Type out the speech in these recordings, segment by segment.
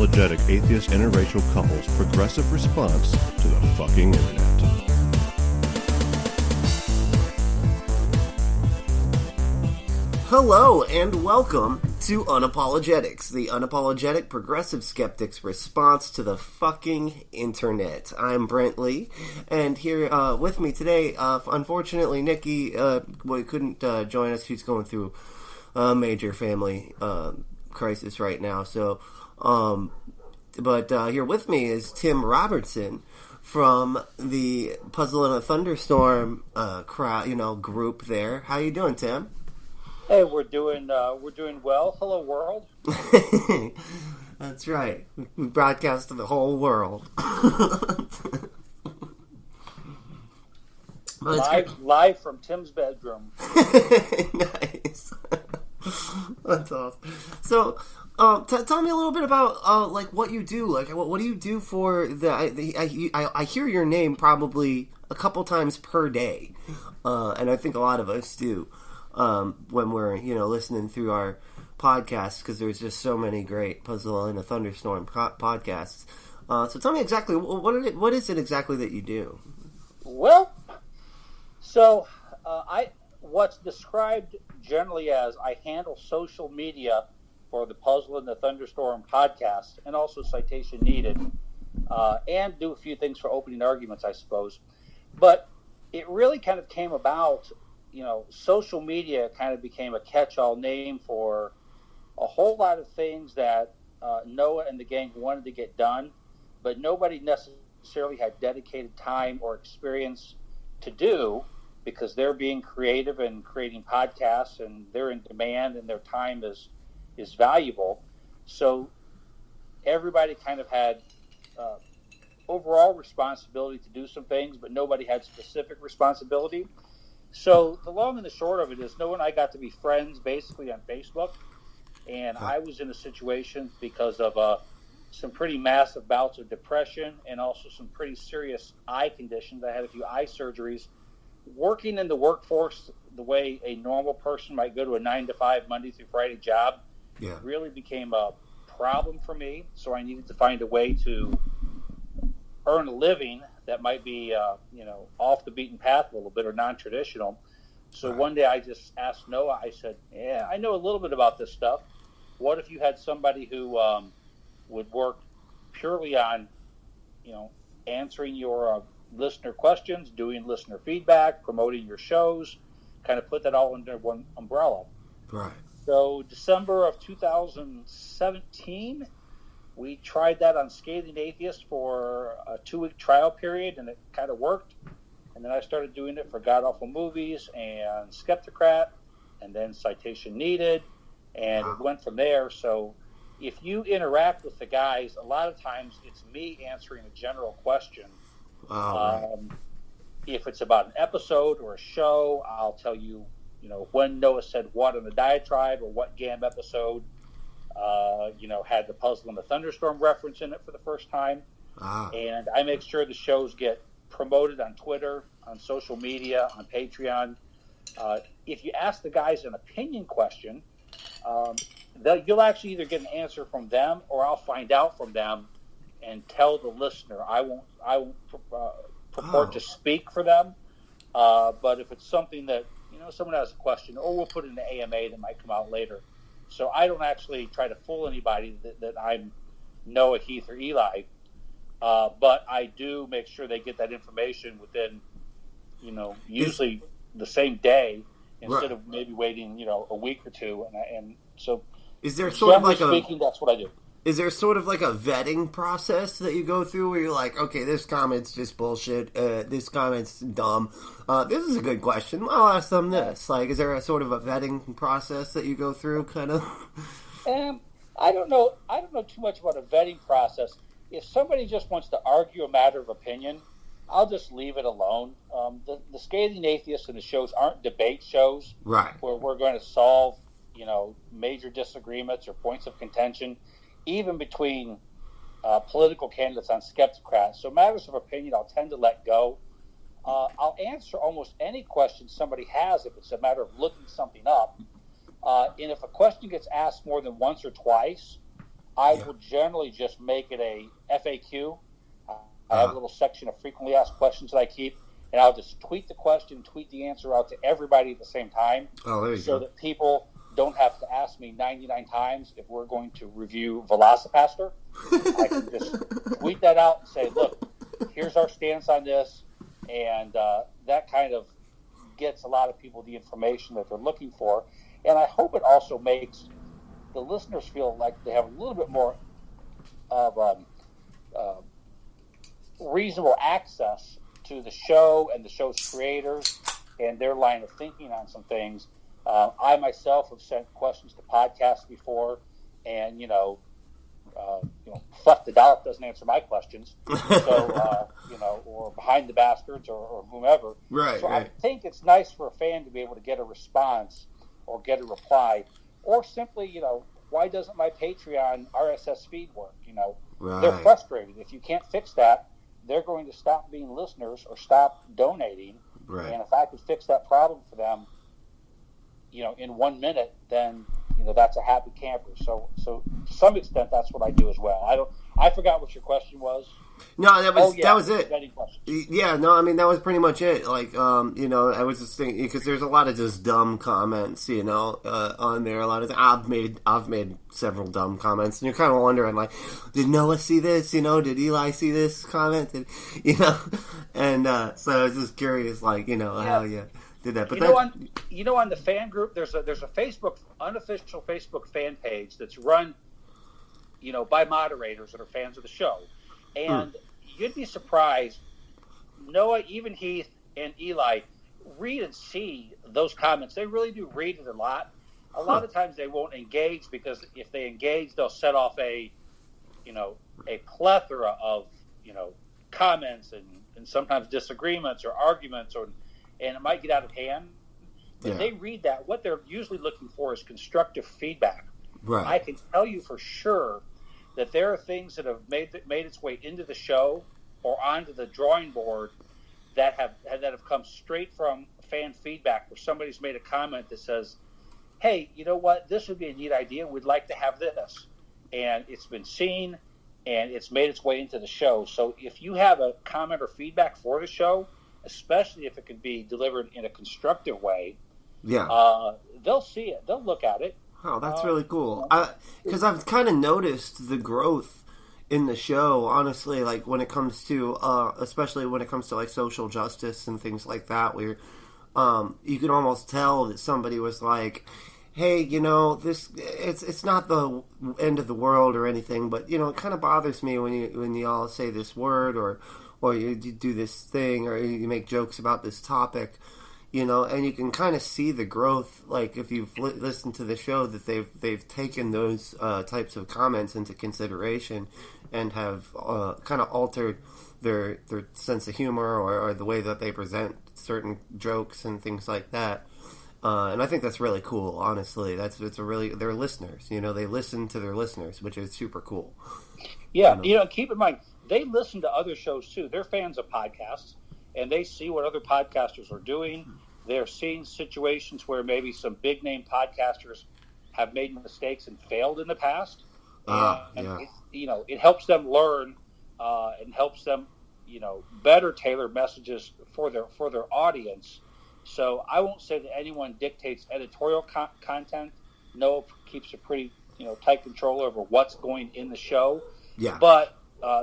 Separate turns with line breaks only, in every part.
unapologetic atheist interracial couple's progressive response to the fucking internet.
Hello and welcome to Unapologetics, the unapologetic progressive skeptic's response to the fucking internet. I'm Brent Lee, and here with me today, unfortunately, Nikki couldn't join us. She's going through a major family crisis right now. So, but here with me is Tim Robertson from the Puzzle in a Thunderstorm group there. How you doing, Tim?
Hey, we're doing well. Hello, world.
That's right. We broadcast to the whole world.
live from Tim's bedroom.
Nice. That's awesome. So, tell me a little bit about what you do. Like, what do you do for I hear your name probably a couple times per day, and I think a lot of us do. When we're, listening through our podcasts, because there's just so many great Puzzle in a Thunderstorm podcasts. So tell me exactly, what is it exactly that you do?
Well, so what's described generally as I handle social media for the Puzzle in the Thunderstorm podcast, and also Citation Needed, and do a few things for opening arguments, I suppose. But it really kind of came about. Social media kind of became a catch-all name for a whole lot of things that Noah and the gang wanted to get done, but nobody necessarily had dedicated time or experience to do, because they're being creative and creating podcasts, and they're in demand, and their time is valuable. So everybody kind of had overall responsibility to do some things, but nobody had specific responsibility. So the long and the short of it is, Noah and I got to be friends basically on Facebook, and I was in a situation because of some pretty massive bouts of depression and also some pretty serious eye conditions. I had a few eye surgeries. Working in the workforce the way a normal person might go to a 9-to-5 Monday through Friday job really became a problem for me. So I needed to find a way to earn a living that might be, off the beaten path a little bit, or non-traditional. So one day I just asked Noah, I said, I know a little bit about this stuff. What if you had somebody who would work purely on, answering your listener questions, doing listener feedback, promoting your shows, kind of put that all under one umbrella.
Right.
So December of 2017, we tried that on Scathing Atheist for a 2-week trial period, and it kind of worked. And then I started doing it for God Awful Movies and Skeptocrat, and then Citation Needed, and it went from there. So if you interact with the guys, a lot of times it's me answering a general question. If it's about an episode or a show, I'll tell you, when Noah said what on the diatribe, or what GAM episode had the Puzzle in the Thunderstorm reference in it for the first time. And I make sure the shows get promoted on Twitter, on social media, on Patreon. If you ask the guys an opinion question, you'll actually either get an answer from them, or I'll find out from them and tell the listener. I won't purport to speak for them. But if it's something that, someone has a question, or we'll put in the AMA that might come out later. So I don't actually try to fool anybody that I'm Noah, Heath, or Eli. But I do make sure they get that information within, usually the same day, instead of maybe waiting, a week or two. And so,
is there sort of like
speaking, that's what I do.
Is there sort of like a vetting process that you go through where you're like, okay, this comment's just bullshit, this comment's dumb, this is a good question, I'll ask them this. Like, is there a sort of a vetting process that you go through, kind of?
I don't know too much about a vetting process. If somebody just wants to argue a matter of opinion, I'll just leave it alone. The Scathing Atheists and the shows aren't debate shows,
right,
where we're going to solve, major disagreements or points of contention, even between political candidates on Skeptocrat. So matters of opinion, I'll tend to let go. I'll answer almost any question somebody has if it's a matter of looking something up. And if a question gets asked more than once or twice, I will generally just make it a FAQ. I have a little section of frequently asked questions that I keep, and I'll just tweet the question, tweet the answer out to everybody at the same time.
Oh, there you
so
go.
that people don't have to ask me 99 times if we're going to review Velocipaster. I can just tweet that out and say, look, here's our stance on this, and that kind of gets a lot of people the information that they're looking for. And I hope it also makes the listeners feel like they have a little bit more of reasonable access to the show and the show's creators and their line of thinking on some things. I myself have sent questions to podcasts before, and fuck the dollop doesn't answer my questions, so or Behind the Bastards or whomever.
Right.
So
right.
I think it's nice for a fan to be able to get a response or get a reply, or simply, why doesn't my Patreon RSS feed work?
Right.
They're frustrated. If you can't fix that, they're going to stop being listeners or stop donating.
Right.
And if I could fix that problem for them, in 1 minute, then that's a happy camper. So to some extent, that's what I do as well. I forgot what your question was.
No, that was it.
Any questions?
Yeah, no, I mean that was pretty much it. Like, I was just thinking because there's a lot of just dumb comments, on there. A lot of I've made several dumb comments, and you're kind of wondering, like, did Noah see this? Did Eli see this comment? And so I was just curious, like, how you did that. But
on the fan group, there's a unofficial Facebook fan page that's run, by moderators that are fans of the show. And you'd be surprised, Noah, even Heath, and Eli read and see those comments. They really do read it a lot. A lot of times they won't engage because if they engage, they'll set off a plethora of, comments and sometimes disagreements or arguments, and it might get out of hand. But they read that. What they're usually looking for is constructive feedback.
Right.
I can tell you for sure that there are things that have made its way into the show or onto the drawing board that have come straight from fan feedback, where somebody's made a comment that says, hey, you know what, this would be a neat idea, we'd like to have this, and it's been seen and it's made its way into the show. So if you have a comment or feedback for the show, especially if it can be delivered in a constructive way, they'll see it, they'll look at it.
Oh, that's really cool. Because I've kind of noticed the growth in the show, honestly, like when it comes to, especially when it comes to like social justice and things like that, where you can almost tell that somebody was like, hey, this it's not the end of the world or anything, but it kind of bothers me when you all say this word or you do this thing or you make jokes about this topic. And you can kind of see the growth, like if you've listened to the show, that they've taken those types of comments into consideration and have kind of altered their sense of humor or the way that they present certain jokes and things like that. And I think that's really cool. Honestly, they're listeners. They listen to their listeners, which is super cool.
Yeah, keep in mind they listen to other shows too. They're fans of podcasts, and they see what other podcasters are doing. They're seeing situations where maybe some big-name podcasters have made mistakes and failed in the past. It helps them learn and helps them, better tailor messages for their audience. So I won't say that anyone dictates editorial content. Noah keeps a pretty, tight control over what's going in the show.
Yeah.
But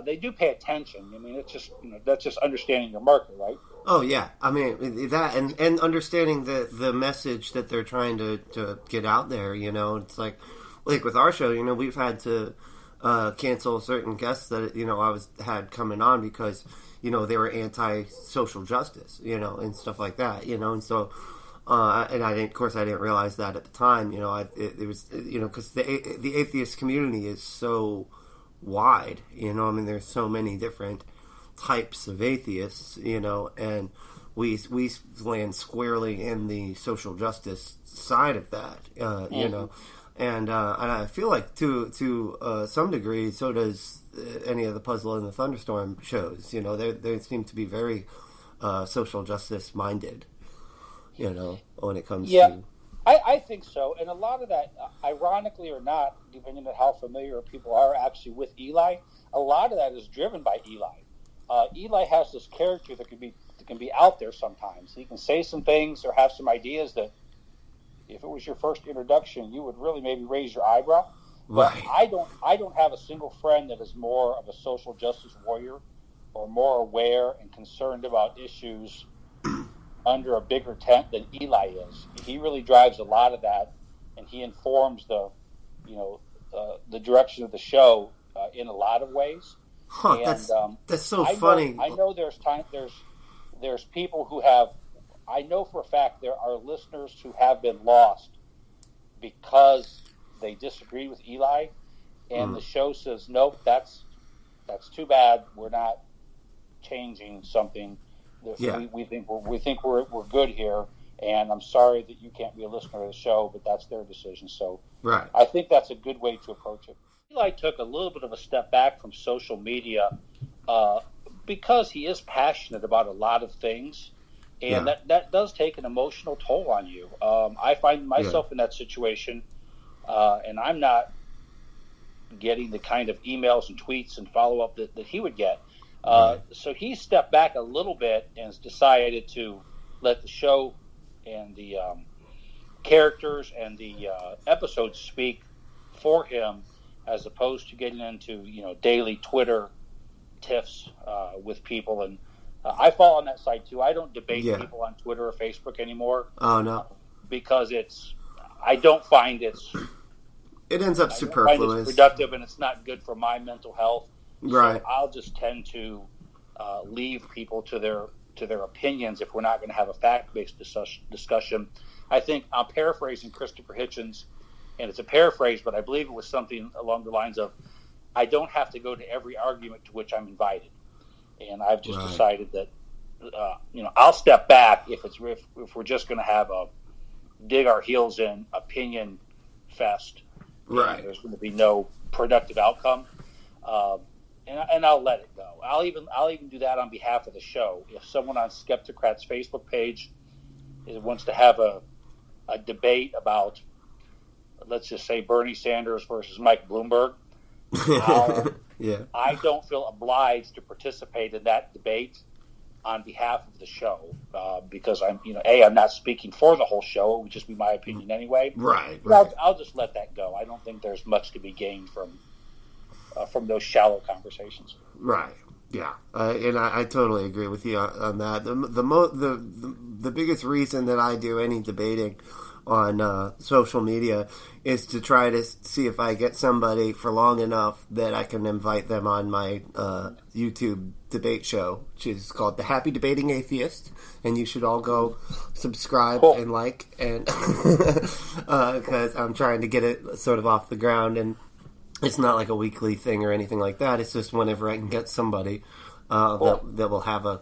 they do pay attention. I mean, it's just, that's just understanding your market, right?
Oh yeah, I mean that, and understanding the message that they're trying to get out there. It's like with our show, we've had to cancel certain guests that I had coming on because they were anti-social justice, and stuff like that, and so and I didn't realize that at the time, it was because the atheist community is so wide, there's so many different types of atheists, and we land squarely in the social justice side of that, and I feel like to some degree, so does any of the Puzzle and the Thunderstorm shows. They seem to be very social justice minded, when it comes to
I think so, and a lot of that, ironically or not, depending on how familiar people are actually with Eli, a lot of that is driven by Eli. Eli has this character that can be out there sometimes. He can say some things or have some ideas that, if it was your first introduction, you would really maybe raise your eyebrow. But
Right.
I don't have a single friend that is more of a social justice warrior or more aware and concerned about issues under a bigger tent than Eli is. He really drives a lot of that, and he informs the direction of the show in a lot of ways.
Huh,
And
that's so
I
funny.
know there's people who have. I know for a fact there are listeners who have been lost because they disagree with Eli, and the show says, nope, that's too bad. We're not changing something.
Yeah.
We think we're good here, and I'm sorry that you can't be a listener of the show, but that's their decision. So
Right.
I think that's a good way to approach it. Eli took a little bit of a step back from social media because he is passionate about a lot of things, and that does take an emotional toll on you. I find myself in that situation, and I'm not getting the kind of emails and tweets and follow-up that he would get. So he stepped back a little bit and has decided to let the show and the characters and the episodes speak for him, as opposed to getting into daily Twitter tiffs with people. And I fall on that side too. I don't debate people on Twitter or Facebook anymore.
Oh no,
because I don't find it
ends up
it's
superfluous.
productive, and it's not good for my mental health.
Right.
So I'll just tend to leave people to their opinions if we're not going to have a fact-based discussion. I think I'm paraphrasing Christopher Hitchens, and it's a paraphrase, but I believe it was something along the lines of, I don't have to go to every argument to which I'm invited. And I've just decided that I'll step back if we're just going to have a dig our heels in opinion fest.
Right.
There's going to be no productive outcome. And I'll let it go. I'll even do that on behalf of the show. If someone on Skeptocrat's Facebook page wants to have a debate about, let's just say, Bernie Sanders versus Mike Bloomberg, I don't feel obliged to participate in that debate on behalf of the show because I'm not speaking for the whole show. It would just be my opinion anyway.
Right.
I'll just let that go. I don't think there's much to be gained from those shallow conversations.
Right. Yeah. And I totally agree with you on that. The biggest reason that I do any debating on social media is to try to see if I get somebody for long enough that I can invite them on my YouTube debate show, which is called The Happy Debating Atheist, and you should all go subscribe and like, and because I'm trying to get it sort of off the ground, and it's not like a weekly thing or anything like that. It's just whenever I can get somebody that will have a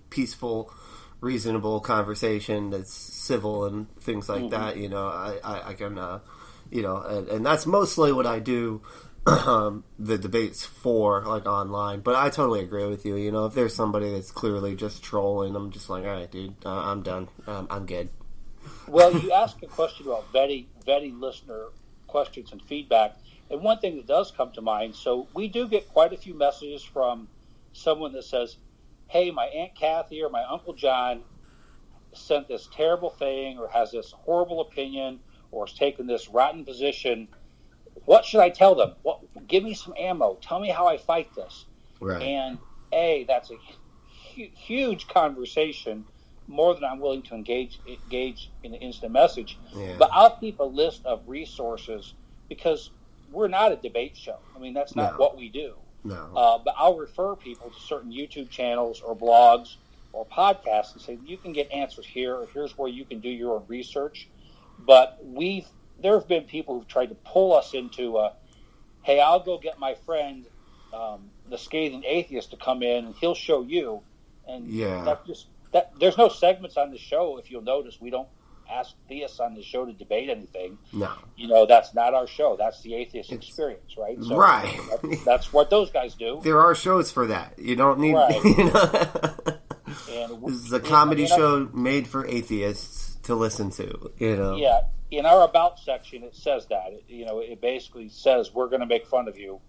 peaceful, reasonable conversation that's civil and things like that. I can and that's mostly what I do the debates for, like, online. But I totally agree with you. If there's somebody that's clearly just trolling, I'm just like, all right, dude, I'm done. I'm good.
Well, you asked a question about vetting listener questions and feedback, and one thing that does come to mind, so we do get quite a few messages from someone that says, hey, my Aunt Kathy or my Uncle John sent this terrible thing or has this horrible opinion or has taken this rotten position. What should I tell them? Give me some ammo. Tell me how I fight this.
Right.
And that's a huge conversation, more than I'm willing to engage in an instant message.
Yeah.
But I'll keep a list of resources because we're not a debate show. I mean, that's not what we do.
No.
But I'll refer people to certain YouTube channels or blogs or podcasts and say, you can get answers here, or here's where you can do your own research. But there have been people who've tried to pull us into hey, I'll go get my friend, the scathing atheist, to come in and he'll show you. And there's no segments on the show. If you'll notice, we don't ask theists on the show to debate anything.
No.
That's not our show. That's the atheist experience, right? So
right.
That's what those guys do.
There are shows for that. You don't need...
Right.
This is a comedy show made for atheists to listen to. You know.
Yeah, in our about section, it says that. It basically says we're going to make fun of you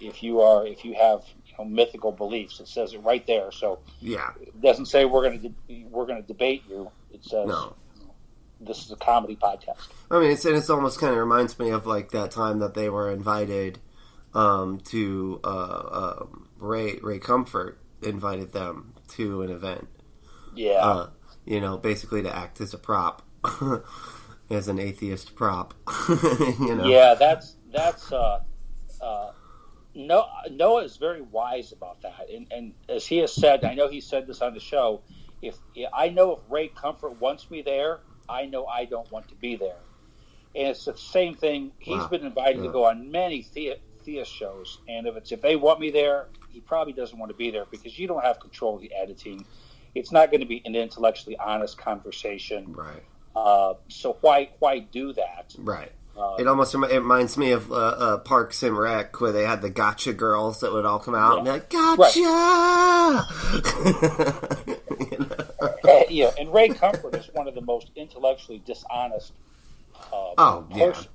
if you have mythical beliefs. It says it right there. So
yeah,
it doesn't say we're going to debate you. It says
no.
This is a comedy podcast.
I mean, it's almost kind of reminds me of like that time that they were invited to Ray Comfort invited them to an event.
Yeah.
Basically to act as a prop, as an atheist prop.
Yeah, that's Noah is very wise about that, and as he has said, I know he said this on the show. If Ray Comfort wants me there, I know I don't want to be there, and it's the same thing. He's been invited to go on many theist shows, and if they want me there, he probably doesn't want to be there because you don't have control of the editing. It's not going to be an intellectually honest conversation,
right?
So why do that,
right? It reminds me of Parks and Rec, where they had the gotcha girls that would all come out and be like, gotcha!
Right. And Ray Comfort is one of the most intellectually dishonest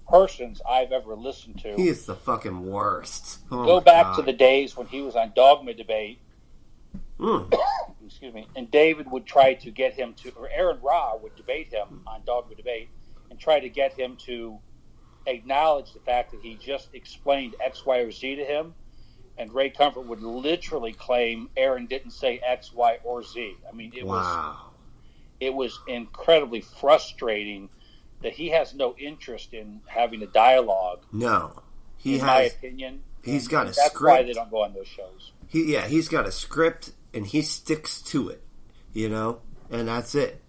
persons I've ever listened to.
He is the fucking worst.
Go back to the days when he was on Dogma Debate. Excuse me. And David would try to get him to, or Aaron Ra would debate him on Dogma Debate and try to get him to acknowledge the fact that he just explained X, Y, or Z to him, and Ray Comfort would literally claim Aaron didn't say X, Y, or Z. I mean, it was incredibly frustrating that he has no interest in having a dialogue.
No,
my opinion,
he's got a
that's
script.
Why they don't go on those shows.
He's got a script and he sticks to it, and that's it.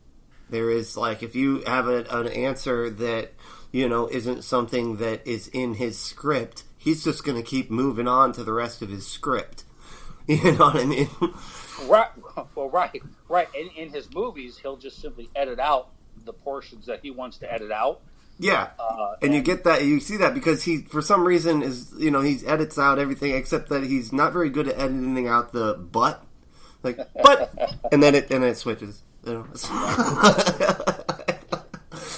There is if you have an answer that isn't something that is in his script, he's just going to keep moving on to the rest of his script. You know what I mean?
Right. Well, right. In his movies, he'll just simply edit out the portions that he wants to edit out.
Yeah. And you get that, you see that because he, for some reason, he edits out everything except that he's not very good at editing out the but. And then it switches.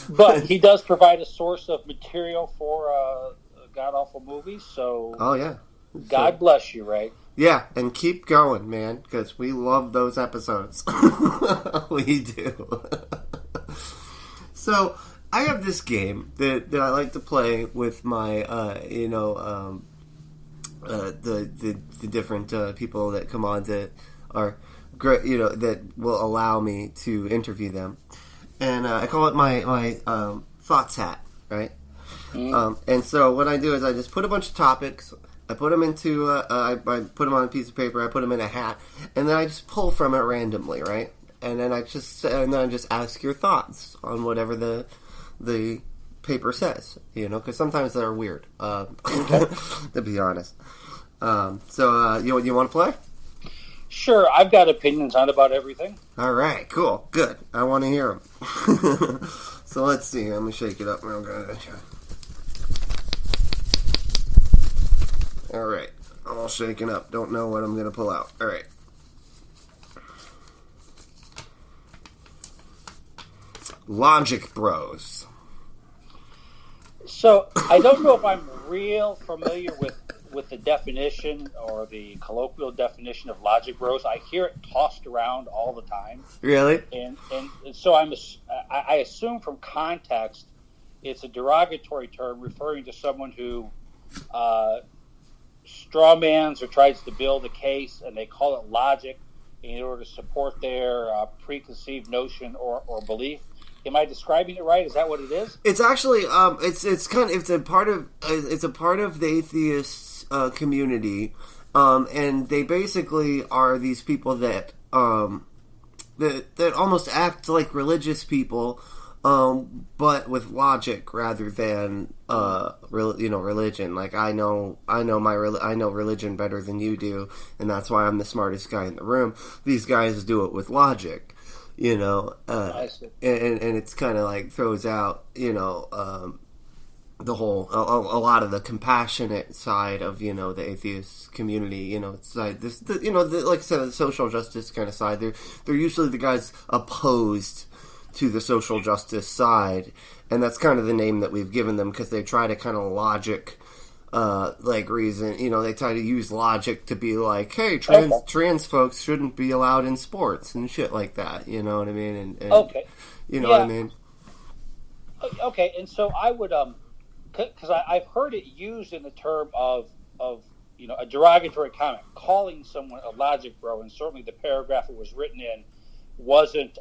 But he does provide a source of material for god-awful movies, so...
Oh, yeah.
God bless you, Ray.
Yeah, and keep going, man, because we love those episodes. We do. So, I have this game that I like to play with my, the different people that come on that are, that will allow me to interview them. And I call it my thoughts hat, right? And so what I do is I just put a bunch of topics. I put them into I put them on a piece of paper. I put them in a hat, and then I just pull from it randomly, right? And then I just ask your thoughts on whatever the paper says, because sometimes they're weird. To be honest. So you want to play?
Sure, I've got opinions on about everything.
All right, cool, good. I want to hear them. So let's see. Let me shake it up real good. All right, I'm all shaken up. Don't know what I'm going to pull out. All right. Logic Bros.
So I don't know if I'm real familiar with the definition or the colloquial definition of logic bros. I hear it tossed around all the time.
Really?
And so I assume from context it's a derogatory term referring to someone who strawmans or tries to build a case, and they call it logic in order to support their preconceived notion or belief. Am I describing it right? Is that what it is?
It's actually it's a part of the atheist community, and they basically are these people that almost act like religious people, but with logic rather than religion. Like I know religion better than you do, and that's why I'm the smartest guy in the room. These guys do it with logic. And it's kind of like throws out, the whole, a lot of the compassionate side of, the atheist community, side, like I said, the social justice kind of side. They're usually the guys opposed to the social justice side, and that's kind of the name that we've given them because they try to kind of logic, reason. They try to use logic to be like, hey, trans folks shouldn't be allowed in sports and shit like that. You know what I mean? And
okay.
You know what I mean?
Okay, and so I would because I've heard it used in the term of a derogatory comment, calling someone a logic bro, and certainly the paragraph it was written in wasn't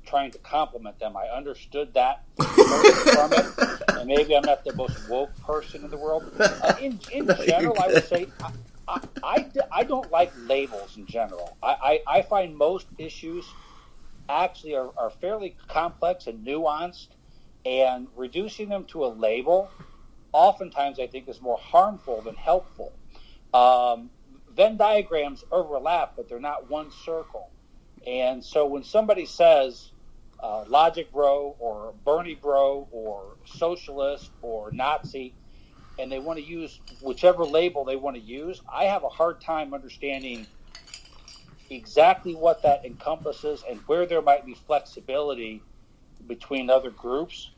trying to compliment them. I understood that from it, and maybe I'm not the most woke person in the world. In general, I would say I don't like labels in general. I find most issues actually are fairly complex and nuanced, and reducing them to a label oftentimes I think is more harmful than helpful. Venn diagrams overlap, but they're not one circle. And so when somebody says logic bro or Bernie bro or socialist or Nazi, and they want to use whichever label they want to use, I have a hard time understanding exactly what that encompasses and where there might be flexibility between other groups.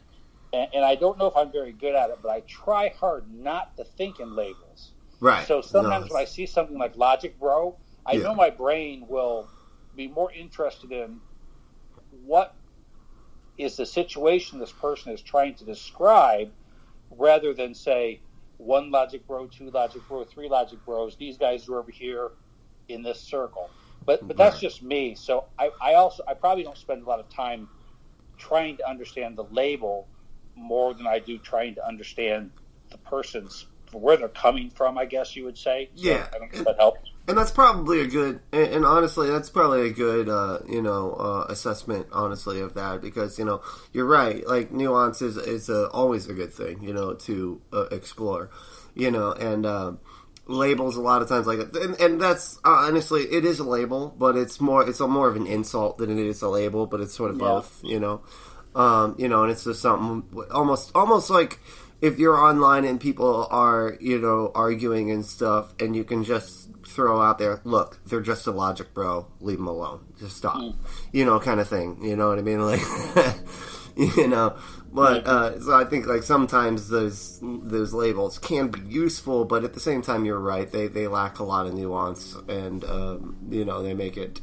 And I don't know if I'm very good at it, but I try hard not to think in labels.
Right.
So sometimes when I see something like logic bro, I know my brain will be more interested in what is the situation this person is trying to describe rather than say one logic bro, two logic bro, three logic bros, these guys are over here in this circle. But that's just me. So I probably don't spend a lot of time trying to understand the label more than I do trying to understand the person's where they're coming from, I guess you would say. So
yeah.
I don't know if that helps.
And that's probably a good, and honestly, that's probably a good, assessment, honestly, of that, because, you're right, like, nuance is always a good thing, to explore, and labels a lot of times, like, and that's, honestly, it is a label, but it's more of an insult than it is a label, but it's sort of both, and it's just something, almost like, if you're online and people are, arguing and stuff, and you can just throw out there, look, they're just a logic bro, leave them alone, just stop, kind of thing, you know what I mean, like, but, so I think, like, sometimes those labels can be useful, but at the same time, you're right, they lack a lot of nuance, and, they make it,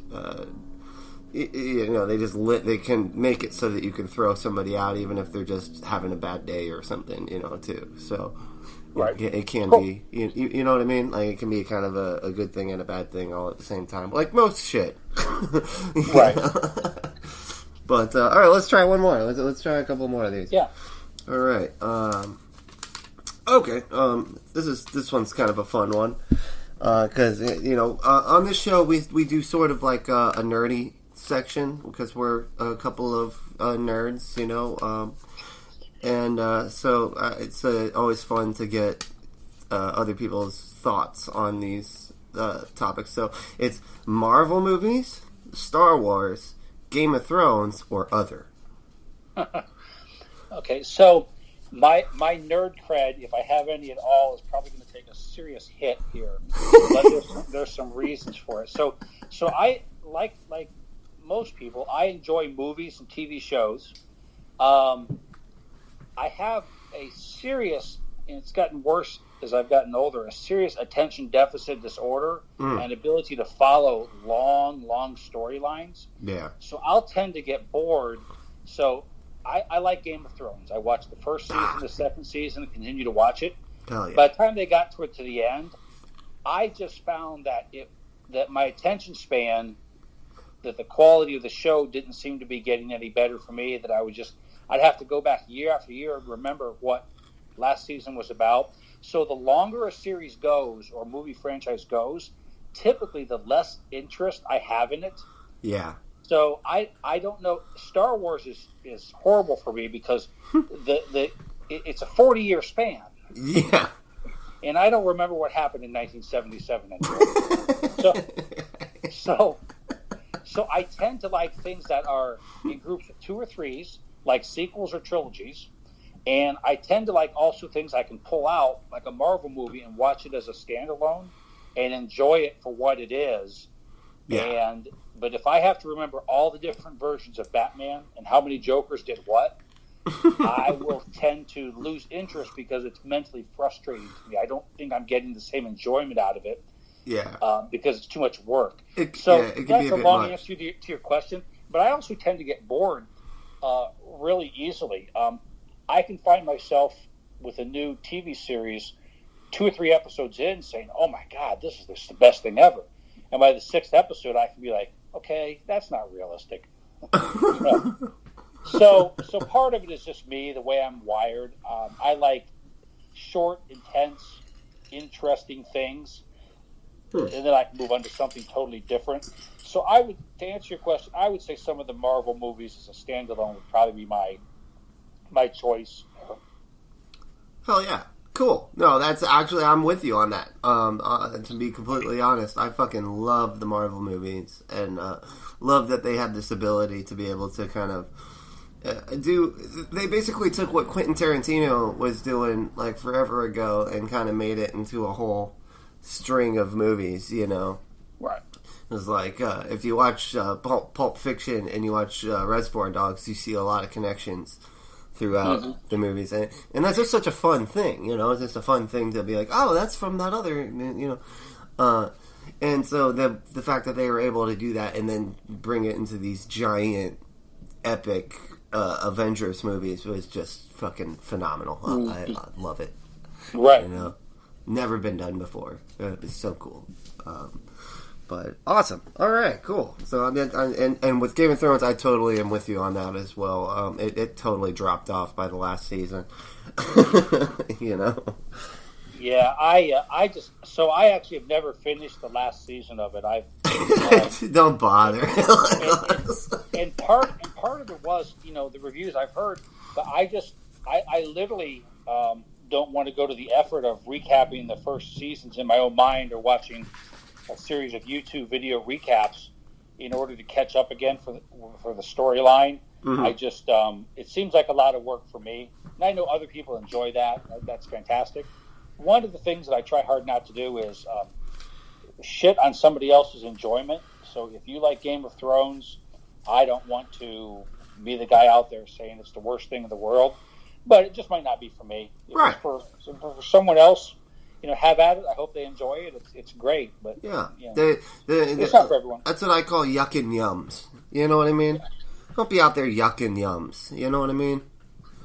they can make it so that you can throw somebody out even if they're just having a bad day or something, too. So,
right.
It can be, you know what I mean? Like, it can be kind of a good thing and a bad thing all at the same time. Like most shit.
Right.
But, all right, let's try one more. Let's try a couple more of these.
Yeah.
All right. Okay. This one's kind of a fun one. Because, on this show, we do sort of like a nerdy section because we're a couple of nerds, so it's always fun to get other people's thoughts on these topics. So it's Marvel movies, Star Wars, Game of Thrones, or other.
Okay, so my nerd cred, if I have any at all, is probably going to take a serious hit here. But there's some reasons for it. So I like most people, I enjoy movies and TV shows. I have a serious, and it's gotten worse as I've gotten older, a serious attention deficit disorder and ability to follow long storylines. Yeah. So I'll tend to get bored. So I like Game of Thrones. I watched the first season, the second season, and continue to watch it. Hell yeah. By the time they got to the end, I just found that my attention span, that the quality of the show didn't seem to be getting any better for me, that I'd have to go back year after year and remember what last season was about. So the longer a series goes or movie franchise goes, typically the less interest I have in it. Yeah. So I don't know. Star Wars is horrible for me because it's a 40-year span. Yeah. And I don't remember what happened in 1977 anymore. So I tend to like things that are in groups of 2 or 3s, like sequels or trilogies. And I tend to like also things I can pull out, like a Marvel movie, and watch it as a standalone and enjoy it for what it is,
Yeah.
But if I have to remember all the different versions of Batman and how many Jokers did what, I will tend to lose interest because it's mentally frustrating to me. I don't think I'm getting the same enjoyment out of it.
Yeah.
Because it's too much work.
It can
That's
be a
a
bit
long
much.
answer to your question. But I also tend to get bored really easily. I can find myself with a new TV series 2 or 3 episodes in saying, oh my God, this is the best thing ever. And by the 6th episode, I can be like, okay, that's not realistic. So part of it is just me, the way I'm wired. I like short, intense, interesting things. And then I can move on to something totally different. So to answer your question, I would say some of the Marvel movies as a standalone would probably be my choice.
Hell yeah. Cool. No, that's actually, I'm with you on that. To be completely honest, I fucking love the Marvel movies and love that they have this ability to be able to kind of they basically took what Quentin Tarantino was doing like forever ago and kind of made it into a whole string of movies, you know.
Right.
It was like, if you watch Pulp Fiction and you watch Reservoir Dogs, you see a lot of connections throughout the movies. And that's just such a fun thing, you know? It's just a fun thing to be like, oh, that's from that other, you know? And so the fact that they were able to do that and then bring it into these giant, epic Avengers movies was just fucking phenomenal. I love it.
Right.
You know? Never been done before. It's so cool. But awesome. All right, cool. So and with Game of Thrones, I totally am with you on that as well. It totally dropped off by the last season. You know.
Yeah, I actually have never finished the last season of it.
Don't bother.
and part of it was, you know, the reviews I've heard, but I literally don't want to go to the effort of recapping the first seasons in my own mind or watching a series of YouTube video recaps in order to catch up again for the storyline. Mm-hmm. I just it seems like a lot of work for me, and I know other people enjoy that. That's fantastic. One of the things that I try hard not to do is shit on somebody else's enjoyment. So if you like Game of Thrones, I don't want to be the guy out there saying it's the worst thing in the world. But it just might not be for me.
Right.
For someone else, you know, have at it. I hope they enjoy it. It's great, but
yeah,
you know, it's not for everyone.
That's what I call yucking yums. You know what I mean? Yeah. Don't be out there yucking yums. You know what I mean?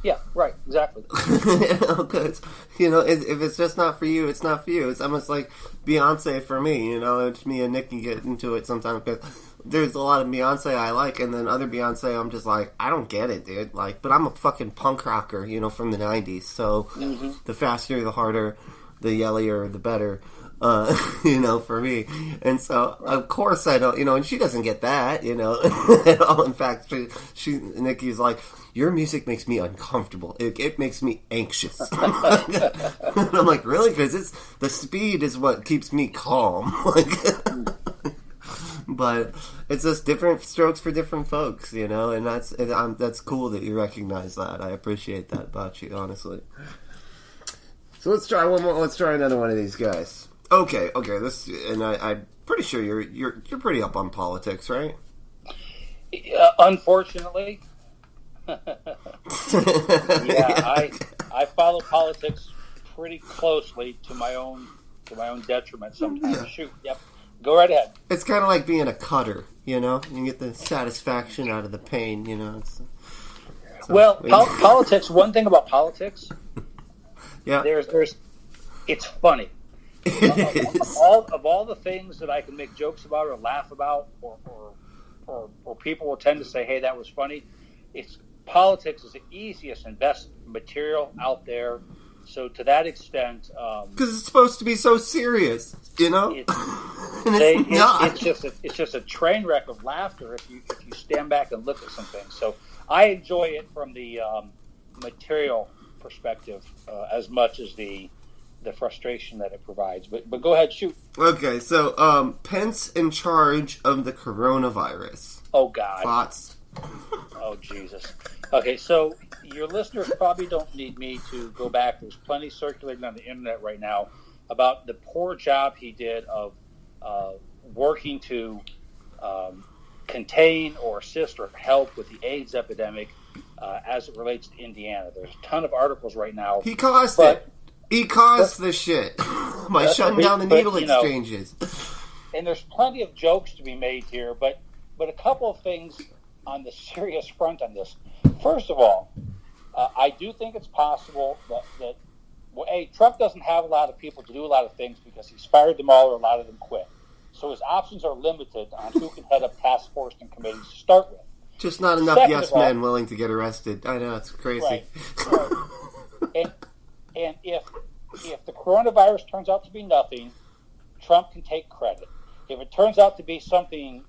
Yeah, right, exactly.
Because, you know, if it's just not for you, it's not for you. It's almost like Beyonce for me, you know. It's me and Nikki get into it sometimes because there's a lot of Beyonce I like, and then other Beyonce I'm just like, I don't get it, dude. Like, but I'm a fucking punk rocker, you know, from the 90s. So the faster, the harder, the yellier, the better. You know, for me. And so, of course I don't, you know, and she doesn't get that, you know, at all. In fact, Nikki's like, your music makes me uncomfortable. It makes me anxious. And I'm like, really? Because the speed is what keeps me calm. Like, but it's just different strokes for different folks, you know, and that's cool that you recognize that. I appreciate that about you, honestly. So let's try one more. Let's try another one of these guys. Okay. This, and I'm pretty sure you're pretty up on politics, right?
Unfortunately, yeah. I follow politics pretty closely to my own detriment sometimes. Yeah. Shoot, yep. Go right ahead.
It's kind of like being a cutter, you know. You get the satisfaction out of the pain, you know.
Politics. One thing about politics.
Yeah.
There's it's funny. Of all the things that I can make jokes about or laugh about, or people will tend to say, "Hey, that was funny." Politics is the easiest and best material out there. So to that extent,
because it's supposed to be so serious, you know,
it's just a train wreck of laughter if you stand back and look at some things. So I enjoy it from the material perspective as much as the frustration that it provides. But go ahead, shoot.
Okay, so Pence in charge of the coronavirus.
Oh God.
Thoughts?
Oh Jesus. Okay, so your listeners probably don't need me to go back. There's plenty circulating on the internet right now about the poor job he did of working to contain or assist or help with the AIDS epidemic as it relates to Indiana. There's a ton of articles right now.
He caused it. He caused the shit by shutting down the needle exchanges.
And there's plenty of jokes to be made here, but a couple of things on the serious front on this. First of all, I do think it's possible that Trump doesn't have a lot of people to do a lot of things because he's fired them all or a lot of them quit. So his options are limited on who can head up task force and committees to start with.
Just not enough yes men willing to get arrested. I know, it's crazy. Right.
And if the coronavirus turns out to be nothing, Trump can take credit. If it turns out to be something,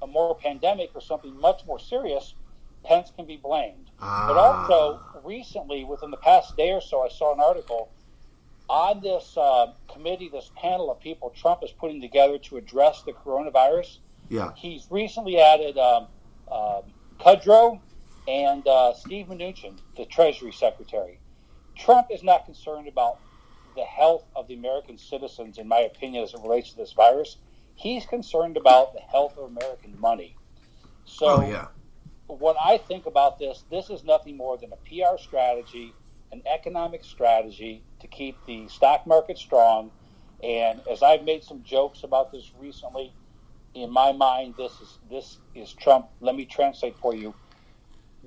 a more pandemic or something much more serious, Pence can be blamed. But also, recently, within the past day or so, I saw an article on this committee, this panel of people Trump is putting together to address the coronavirus.
Yeah.
He's recently added Kudrow and Steve Mnuchin, the Treasury Secretary. Trump is not concerned about the health of the American citizens, in my opinion, as it relates to this virus. He's concerned about the health of American money. So what I think about this is nothing more than a PR strategy, an economic strategy to keep the stock market strong. And as I've made some jokes about this recently, in my mind, this is Trump. Let me translate for you.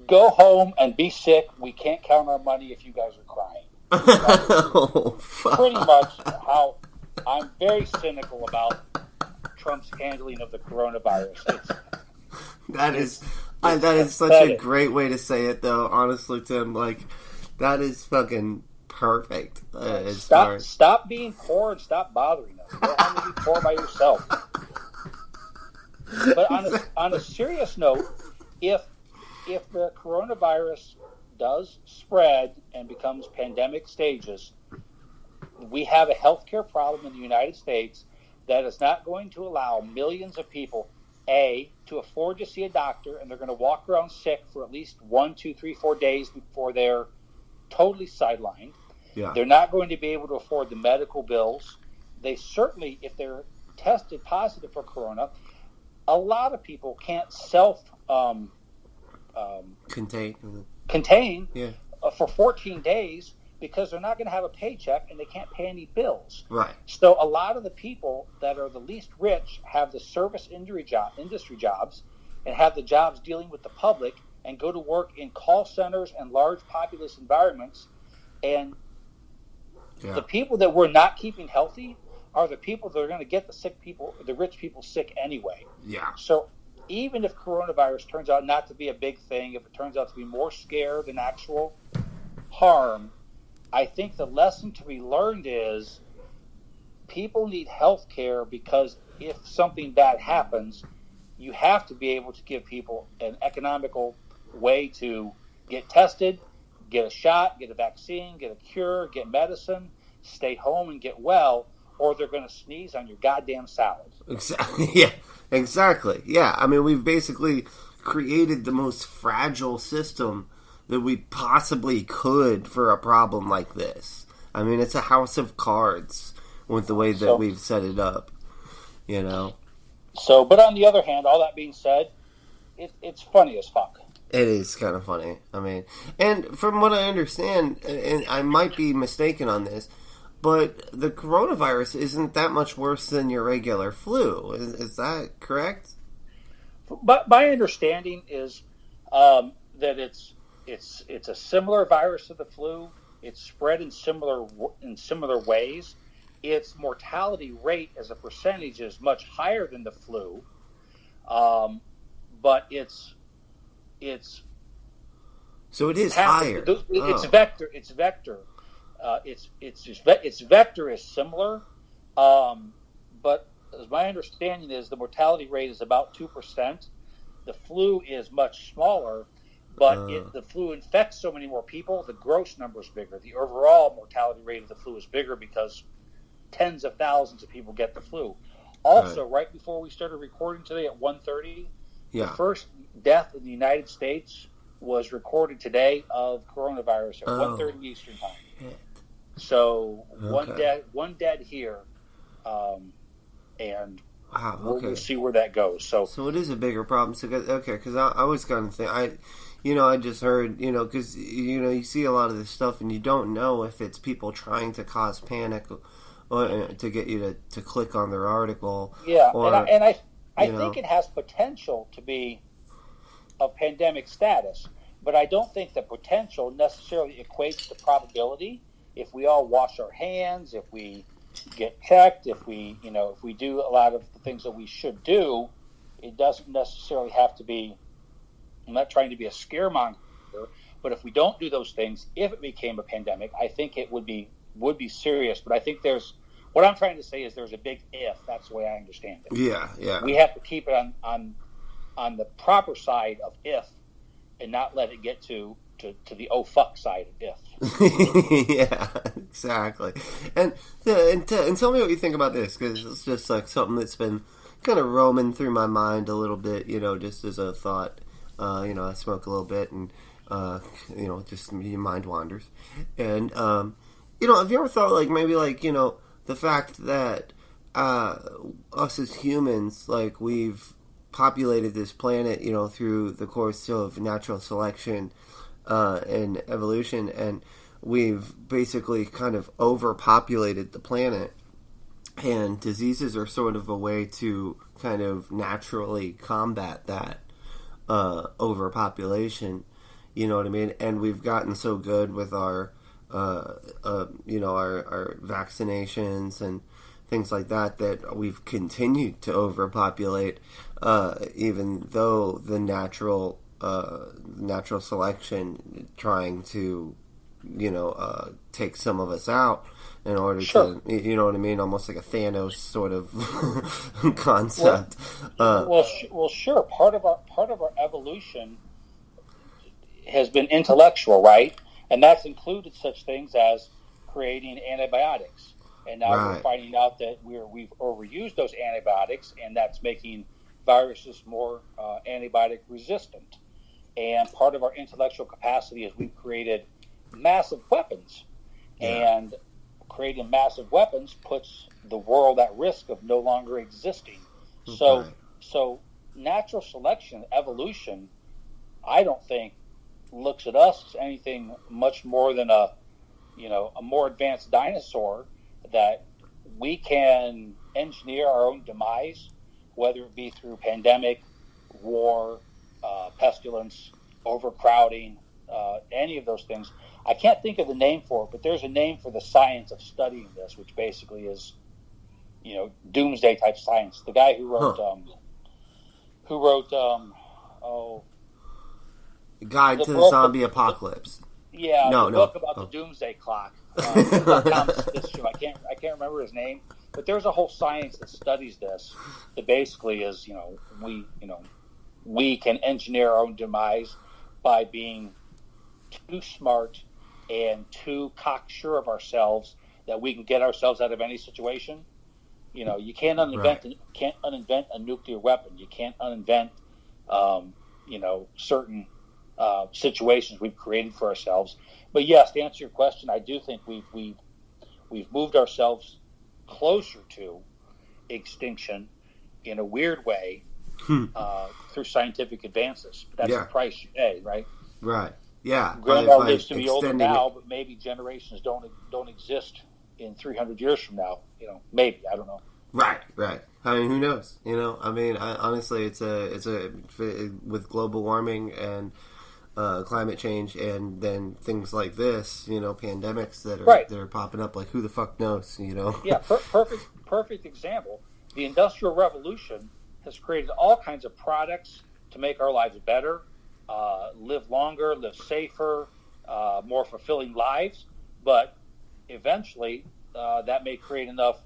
Go home and be sick. We can't count our money if you guys are crying. Pretty much how I'm very cynical about Trump's handling of the coronavirus.
That is such a great way to say it, though. Honestly, Tim, like that is fucking perfect.
Stop being poor and stop bothering us. Go home and be poor by yourself. But on a serious note, if the coronavirus does spread and becomes pandemic stages, we have a healthcare problem in the United States that is not going to allow millions of people, to afford to see a doctor, and they're going to walk around sick for at least 1, 2, 3, 4 days before they're totally sidelined.
Yeah.
They're not going to be able to afford the medical bills. They certainly, if they're tested positive for corona, a lot of people can't contain for 14 days because they're not going to have a paycheck and they can't pay any bills.
Right.
So a lot of the people that are the least rich have the service industry jobs and have the jobs dealing with the public and go to work in call centers and large populous environments. And the people that we're not keeping healthy are the people that are going to get the rich people sick anyway.
Yeah.
So even if coronavirus turns out not to be a big thing, if it turns out to be more scare than actual harm, I think the lesson to be learned is people need health care because if something bad happens, you have to be able to give people an economical way to get tested, get a shot, get a vaccine, get a cure, get medicine, stay home and get well, or they're going to sneeze on your goddamn salad.
Exactly. Yeah, exactly. Yeah, I mean, we've basically created the most fragile system that we possibly could for a problem like this. I mean, it's a house of cards with the way that we've set it up, you know?
So, but on the other hand, all that being said, it's funny as fuck.
It is kind of funny. I mean, and from what I understand, and I might be mistaken on this, but the coronavirus isn't that much worse than your regular flu. Is that correct?
But my understanding is that it's a similar virus to the flu. It's spread in similar ways. Its mortality rate as a percentage is much higher than the flu, but it's
so it is higher.
It's vector. It's vector. Its vector is similar, but as my understanding is, the mortality rate is about 2%. The flu is much smaller, but the flu infects so many more people. The gross number is bigger. The overall mortality rate of the flu is bigger because tens of thousands of people get the flu. Also, right before we started recording today at 1:30, the first death in the United States was recorded today of coronavirus at 1:30 Eastern time.
Shit.
So one dead here, and
Wow. Okay.
We'll see where that goes. So
it is a bigger problem. So because I was kind of think I just heard because you see a lot of this stuff and you don't know if it's people trying to cause panic or to get you to click on their article.
Yeah,
or,
and I think it has potential to be a pandemic status, but I don't think the potential necessarily equates to probability. If we all wash our hands, if we get checked, if we do a lot of the things that we should do, it doesn't necessarily have to be. I'm not trying to be a scaremonger, but if we don't do those things, if it became a pandemic, I think it would be serious. But I think what I'm trying to say is there's a big if. That's the way I understand it.
Yeah.
We have to keep it on the proper side of if, and not let it get to the oh fuck side of if.
Yeah, exactly. And tell me what you think about this, because it's just like something that's been kind of roaming through my mind a little bit, just as a thought. I smoke a little bit, and just your mind wanders. And have you ever thought like maybe like the fact that us as humans, like, we've populated this planet, through the course of natural selection and evolution, and we've basically kind of overpopulated the planet, and diseases are sort of a way to kind of naturally combat that overpopulation. You know what I mean? And we've gotten so good with our our vaccinations and things like that we've continued to overpopulate, even though the natural selection trying to take some of us out in order to, you know what I mean, almost like a Thanos sort of concept.
Well, sure. Part of our evolution has been intellectual, right? And that's included such things as creating antibiotics. And now we're finding out that we've overused those antibiotics, and that's making viruses more antibiotic resistant. And part of our intellectual capacity is we've created massive weapons. Yeah. And creating massive weapons puts the world at risk of no longer existing. Okay. So natural selection, evolution, I don't think looks at us as anything much more than a more advanced dinosaur that we can engineer our own demise, whether it be through pandemic, war, pestilence, overcrowding, any of those things. I can't think of the name for it, but there's a name for the science of studying this, which basically is, doomsday type science. The guy who wrote,
Guide to the Zombie Apocalypse.
Yeah, the book about the doomsday clock. I can't remember his name, but there's a whole science that studies this. That basically is, we can engineer our own demise by being too smart and too cocksure of ourselves that we can get ourselves out of any situation. You can't uninvent a nuclear weapon. You can't uninvent certain situations we've created for ourselves. But yes, to answer your question, I do think we've moved ourselves closer to extinction in a weird way through scientific advances. But that's the price you pay, right?
Right. Yeah.
Grandma lives to be older now, but maybe generations don't exist in 300 years from now. Maybe, I don't know.
Right. I mean, who knows? Honestly, it's with global warming and climate change, and then things like this, pandemics that are popping up. Like, who the fuck knows?
Yeah, perfect example. The Industrial Revolution has created all kinds of products to make our lives better, live longer, live safer, more fulfilling lives. But eventually, that may create enough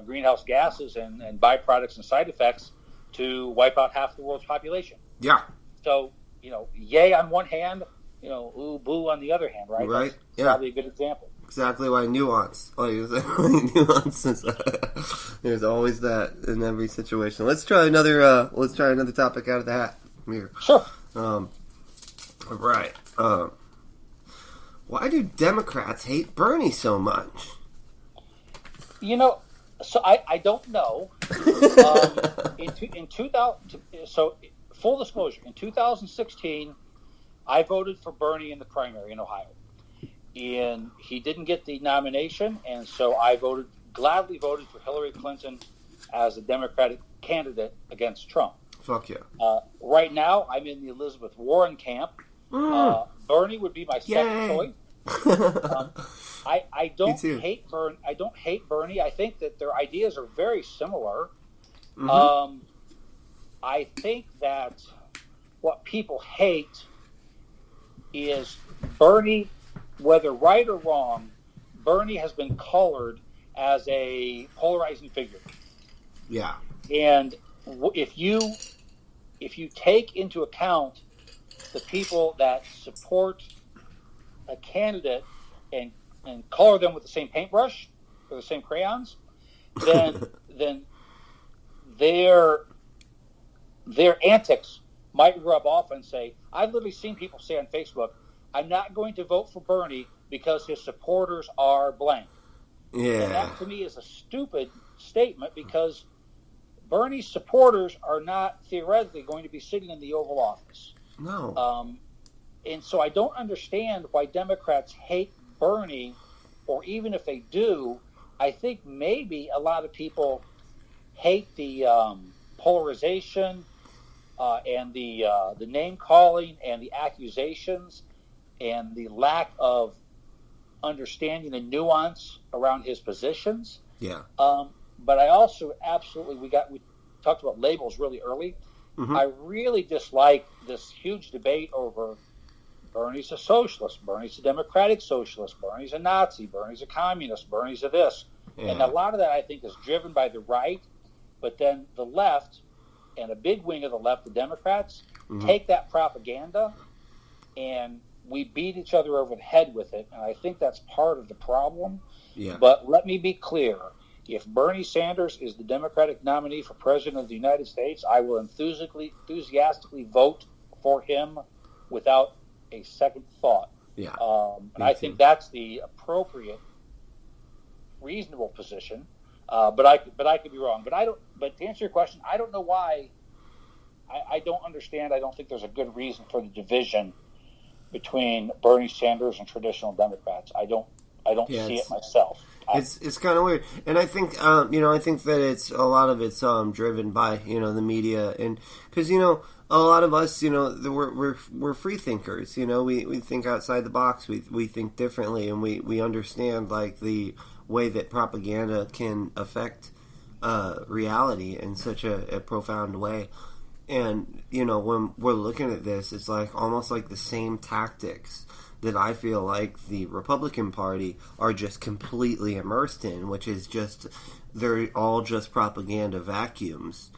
greenhouse gases and byproducts and side effects to wipe out half the world's population.
Yeah.
So, yay on one hand, ooh, boo on the other hand, right?
Right.
That's probably a good example.
Exactly why nuance. Nuance is, there's always that in every situation. Let's try another topic out of the hat here.
Sure.
Right. Why do Democrats hate Bernie so much?
So I don't know. In 2000, so full disclosure, in 2016, I voted for Bernie in the primary in Ohio, and he didn't get the nomination, and so I gladly voted for Hillary Clinton as a Democratic candidate against Trump.
Fuck yeah.
Right now, I'm in the Elizabeth Warren camp. Bernie would be my second choice. I don't hate Bernie. I don't hate Bernie. I think that their ideas are very similar. I think that what people hate is Bernie, whether right or wrong, Bernie has been colored as a polarizing figure.
Yeah.
And if you take into account the people that support a candidate and color them with the same paintbrush or the same crayons, then their antics might rub off and say, I've literally seen people say on Facebook, I'm not going to vote for Bernie because his supporters are blank.
Yeah.
And that to me is a stupid statement because Bernie's supporters are not theoretically going to be sitting in the Oval Office.
No.
And so I don't understand why Democrats hate Bernie, or even if they do, I think maybe a lot of people hate the polarization and the name calling and the accusations and the lack of understanding and nuance around his positions.
Yeah.
But I also absolutely we talked about labels really early. I really dislike this huge debate over Bernie's a socialist, Bernie's a democratic socialist, Bernie's a Nazi, Bernie's a communist, Bernie's a this. Yeah. And a lot of that I think is driven by the right, but then the left and a big wing of the left, the Democrats, take that propaganda and we beat each other over the head with it. And I think that's part of the problem. Yeah. But let me be clear. If Bernie Sanders is the Democratic nominee for President of the United States, I will enthusiastically vote for him without a second thought.
Yeah.
And I think that's the appropriate, reasonable position. But I could be wrong. But to answer your question, I don't know why. I don't understand. I don't think there's a good reason for the division between Bernie Sanders and traditional Democrats. I don't see it myself.
It's kind of weird, and I think I think that it's a lot of it's driven by the media, and because a lot of us we're free thinkers, we think outside the box, we think differently, and we understand like the way that propaganda can affect reality in such a profound way, and when we're looking at this, it's like almost like the same tactics that I feel like the Republican Party are just completely immersed in, which is just, they're all just propaganda vacuums,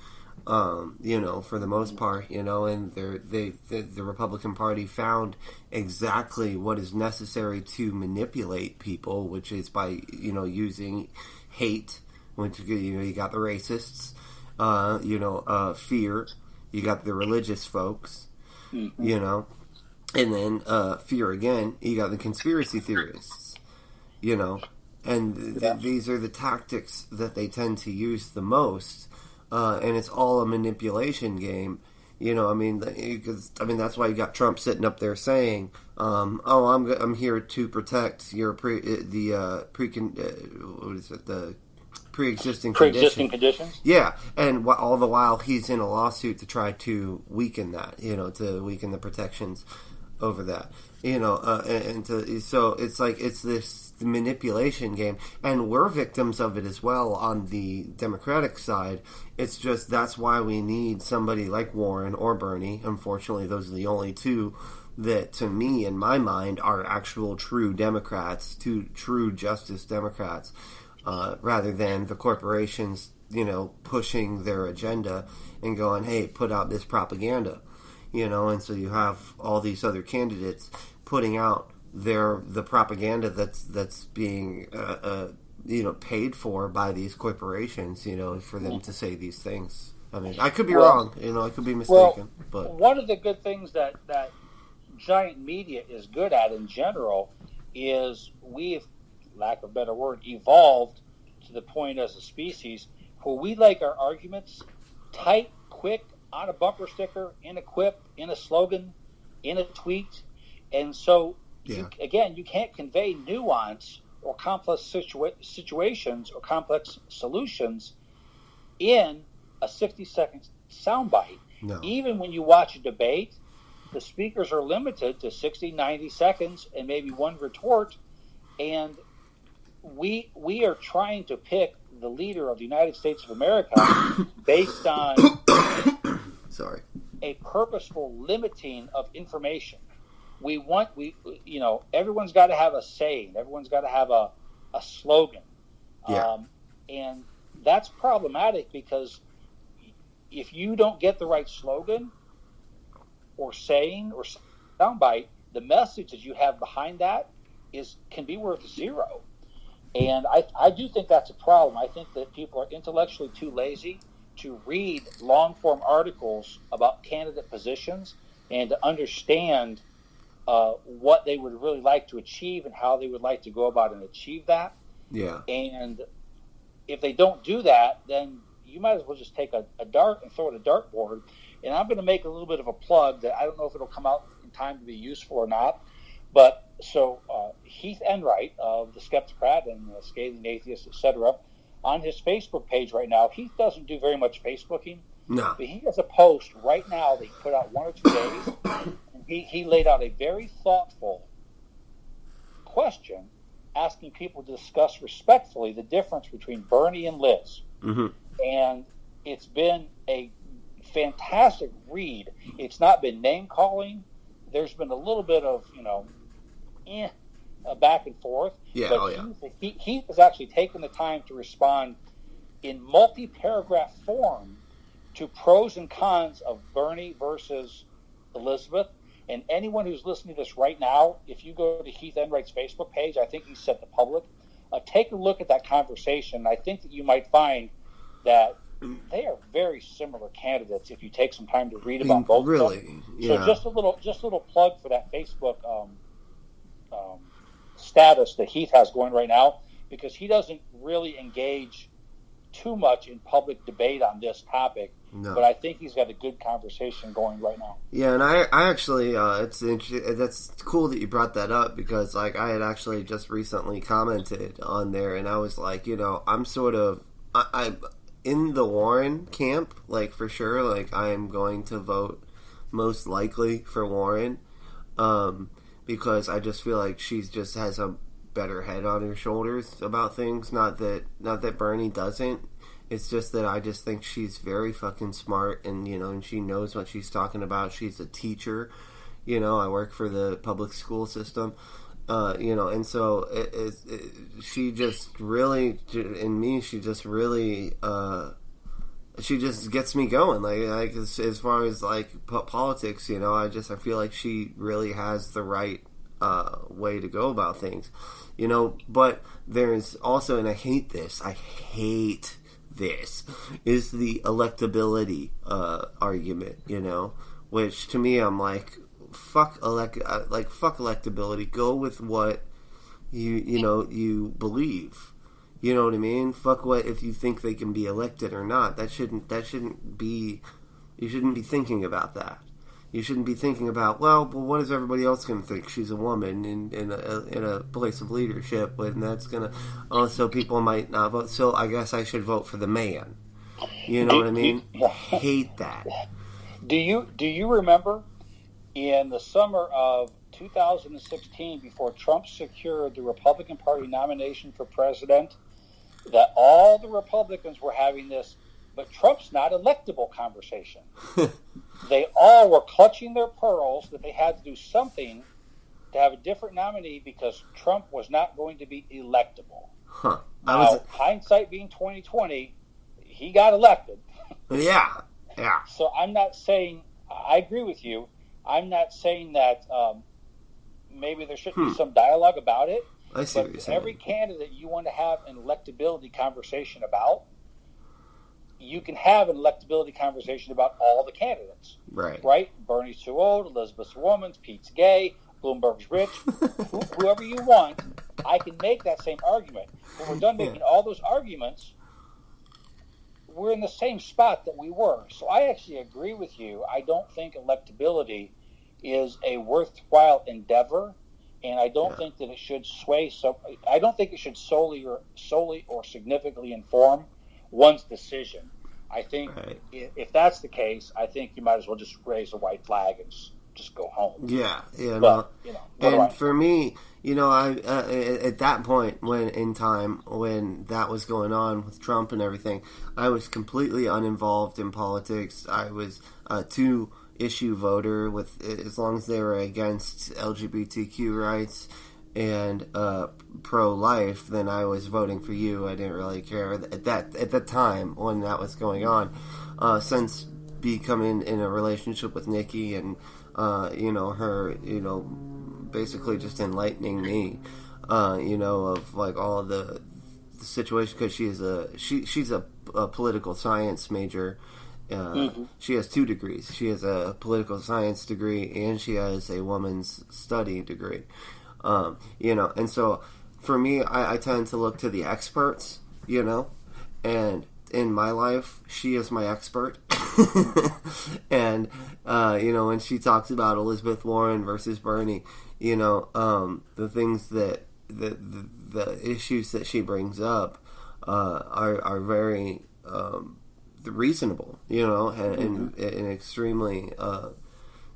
for the most part, and the Republican Party found exactly what is necessary to manipulate people, which is by, using hate, which, you got the racists, fear, you got the religious folks, and then fear again, you got the conspiracy theorists, and these are the tactics that they tend to use the most, and it's all a manipulation game, that's why you got Trump sitting up there saying, I'm here to protect your pre-existing
conditions.
Yeah, and all the while he's in a lawsuit to try to weaken that, to weaken the protections over that, so it's like it's this manipulation game, and we're victims of it as well on the Democratic side. It's just that's why we need somebody like Warren or Bernie. Unfortunately, those are the only two that, to me, in my mind, are actual true Democrats, true justice Democrats, rather than the corporations, pushing their agenda and going, hey, put out this propaganda. And so you have all these other candidates putting out the propaganda that's being paid for by these corporations, for them to say these things. I mean, I could be wrong, I could be mistaken. But
one of the good things that giant media is good at in general is we've, lack of a better word, evolved to the point as a species where we like our arguments tight, quick, on a bumper sticker, in a quip, in a slogan, in a tweet. And so, you can't convey nuance or complex situations or complex solutions in a 60-second soundbite.
No.
Even when you watch a debate, the speakers are limited to 60, 90 seconds and maybe one retort. And we are trying to pick the leader of the United States of America based on a purposeful limiting of information. Everyone's got to have a saying. Everyone's got to have a slogan.
Yeah.
And that's problematic because if you don't get the right slogan or saying or soundbite, the message that you have behind that can be worth zero. And I do think that's a problem. I think that people are intellectually too lazy to read long-form articles about candidate positions and to understand what they would really like to achieve and how they would like to go about and achieve that.
Yeah.
And if they don't do that, then you might as well just take a dart and throw it at a dartboard. And I'm going to make a little bit of a plug that I don't know if it'll come out in time to be useful or not. But so Heath Enright of the Skeptocrat and the Scathing Atheist, etc., on his Facebook page right now, Heath doesn't do very much Facebooking.
No.
But he has a post right now that he put out 1 or 2 days. And he laid out a very thoughtful question asking people to discuss respectfully the difference between Bernie and Liz.
Mm-hmm. And
it's been a fantastic read. It's not been name-calling. There's been a little bit of, back and forth.
Yeah,
but Heath has actually taken the time to respond in multi-paragraph form to pros and cons of Bernie versus Elizabeth. And anyone who's listening to this right now, if you go to Heath Enright's Facebook page, I think he's set to public, take a look at that conversation. I think that you might find that they are very similar candidates if you take some time to read about both of them.
Yeah.
So just a little plug for that Facebook status that Heath has going right now, because he doesn't really engage too much in public debate on this topic. No. But I think he's got a good conversation going right now.
Yeah, and I actually, that's cool that you brought that up, because I had actually just recently commented on there, and I was like, I'm sort of, I'm in the Warren camp, for sure, I am going to vote most likely for Warren, because I just feel like she just has a better head on her shoulders about things. Not that Bernie doesn't. It's just that I just think she's very fucking smart, and and she knows what she's talking about. She's a teacher, I work for the public school system, and so she just really, in me, she just really, she just gets me going. As far as politics, I feel like she really has the right way to go about things, But there's also, and I hate this, is the electability argument, which to me I'm like, fuck electability. Go with what you believe. You know what I mean? Fuck what if you think they can be elected or not. That shouldn't be. You shouldn't be thinking about that. You shouldn't be thinking about, well, what is everybody else going to think? She's a woman in a place of leadership, and that's going to... so people might not vote, so I guess I should vote for the man. You know what I mean? Hate that.
Do you remember in the summer of 2016, before Trump secured the Republican Party nomination for president, that all the Republicans were having this, but Trump's not electable conversation? They all were clutching their pearls that they had to do something to have a different nominee because Trump was not going to be electable.
Huh.
Now, hindsight being 2020, he got elected.
Yeah.
So I'm not saying, I agree with you, I'm not saying that maybe there shouldn't be some dialogue about it.
I see what you're saying.
Every candidate you want to have an electability conversation about, you can have an electability conversation about all the candidates.
Right.
Right? Bernie's too old, Elizabeth's a woman, Pete's gay. Bloomberg's rich, whoever you want, I can make that same argument. When we're done making all those arguments, we're in the same spot that we were. So I actually agree with you. I don't think electability is a worthwhile endeavor, and I don't think that it should sway. So I don't think it should solely or significantly inform one's decision. I think if that's the case, I think you might as well just raise a white flag and just go home.
Yeah.
But,
and for me, I at that point in time when that was going on with Trump and everything, I was completely uninvolved in politics. I was a two-issue voter with as long as they were against LGBTQ rights and pro-life, then I was voting for you. I didn't really care at the time when that was going on. Since becoming in a relationship with Nikki and her, basically just enlightening me, of like all the situation, because she's a political science major. She has 2 degrees. She has a political science degree and she has a woman's study degree. And so for me, I tend to look to the experts, and in my life, she is my expert. And, when she talks about Elizabeth Warren versus Bernie, the things that, the issues that she brings up, are very, reasonable, and extremely,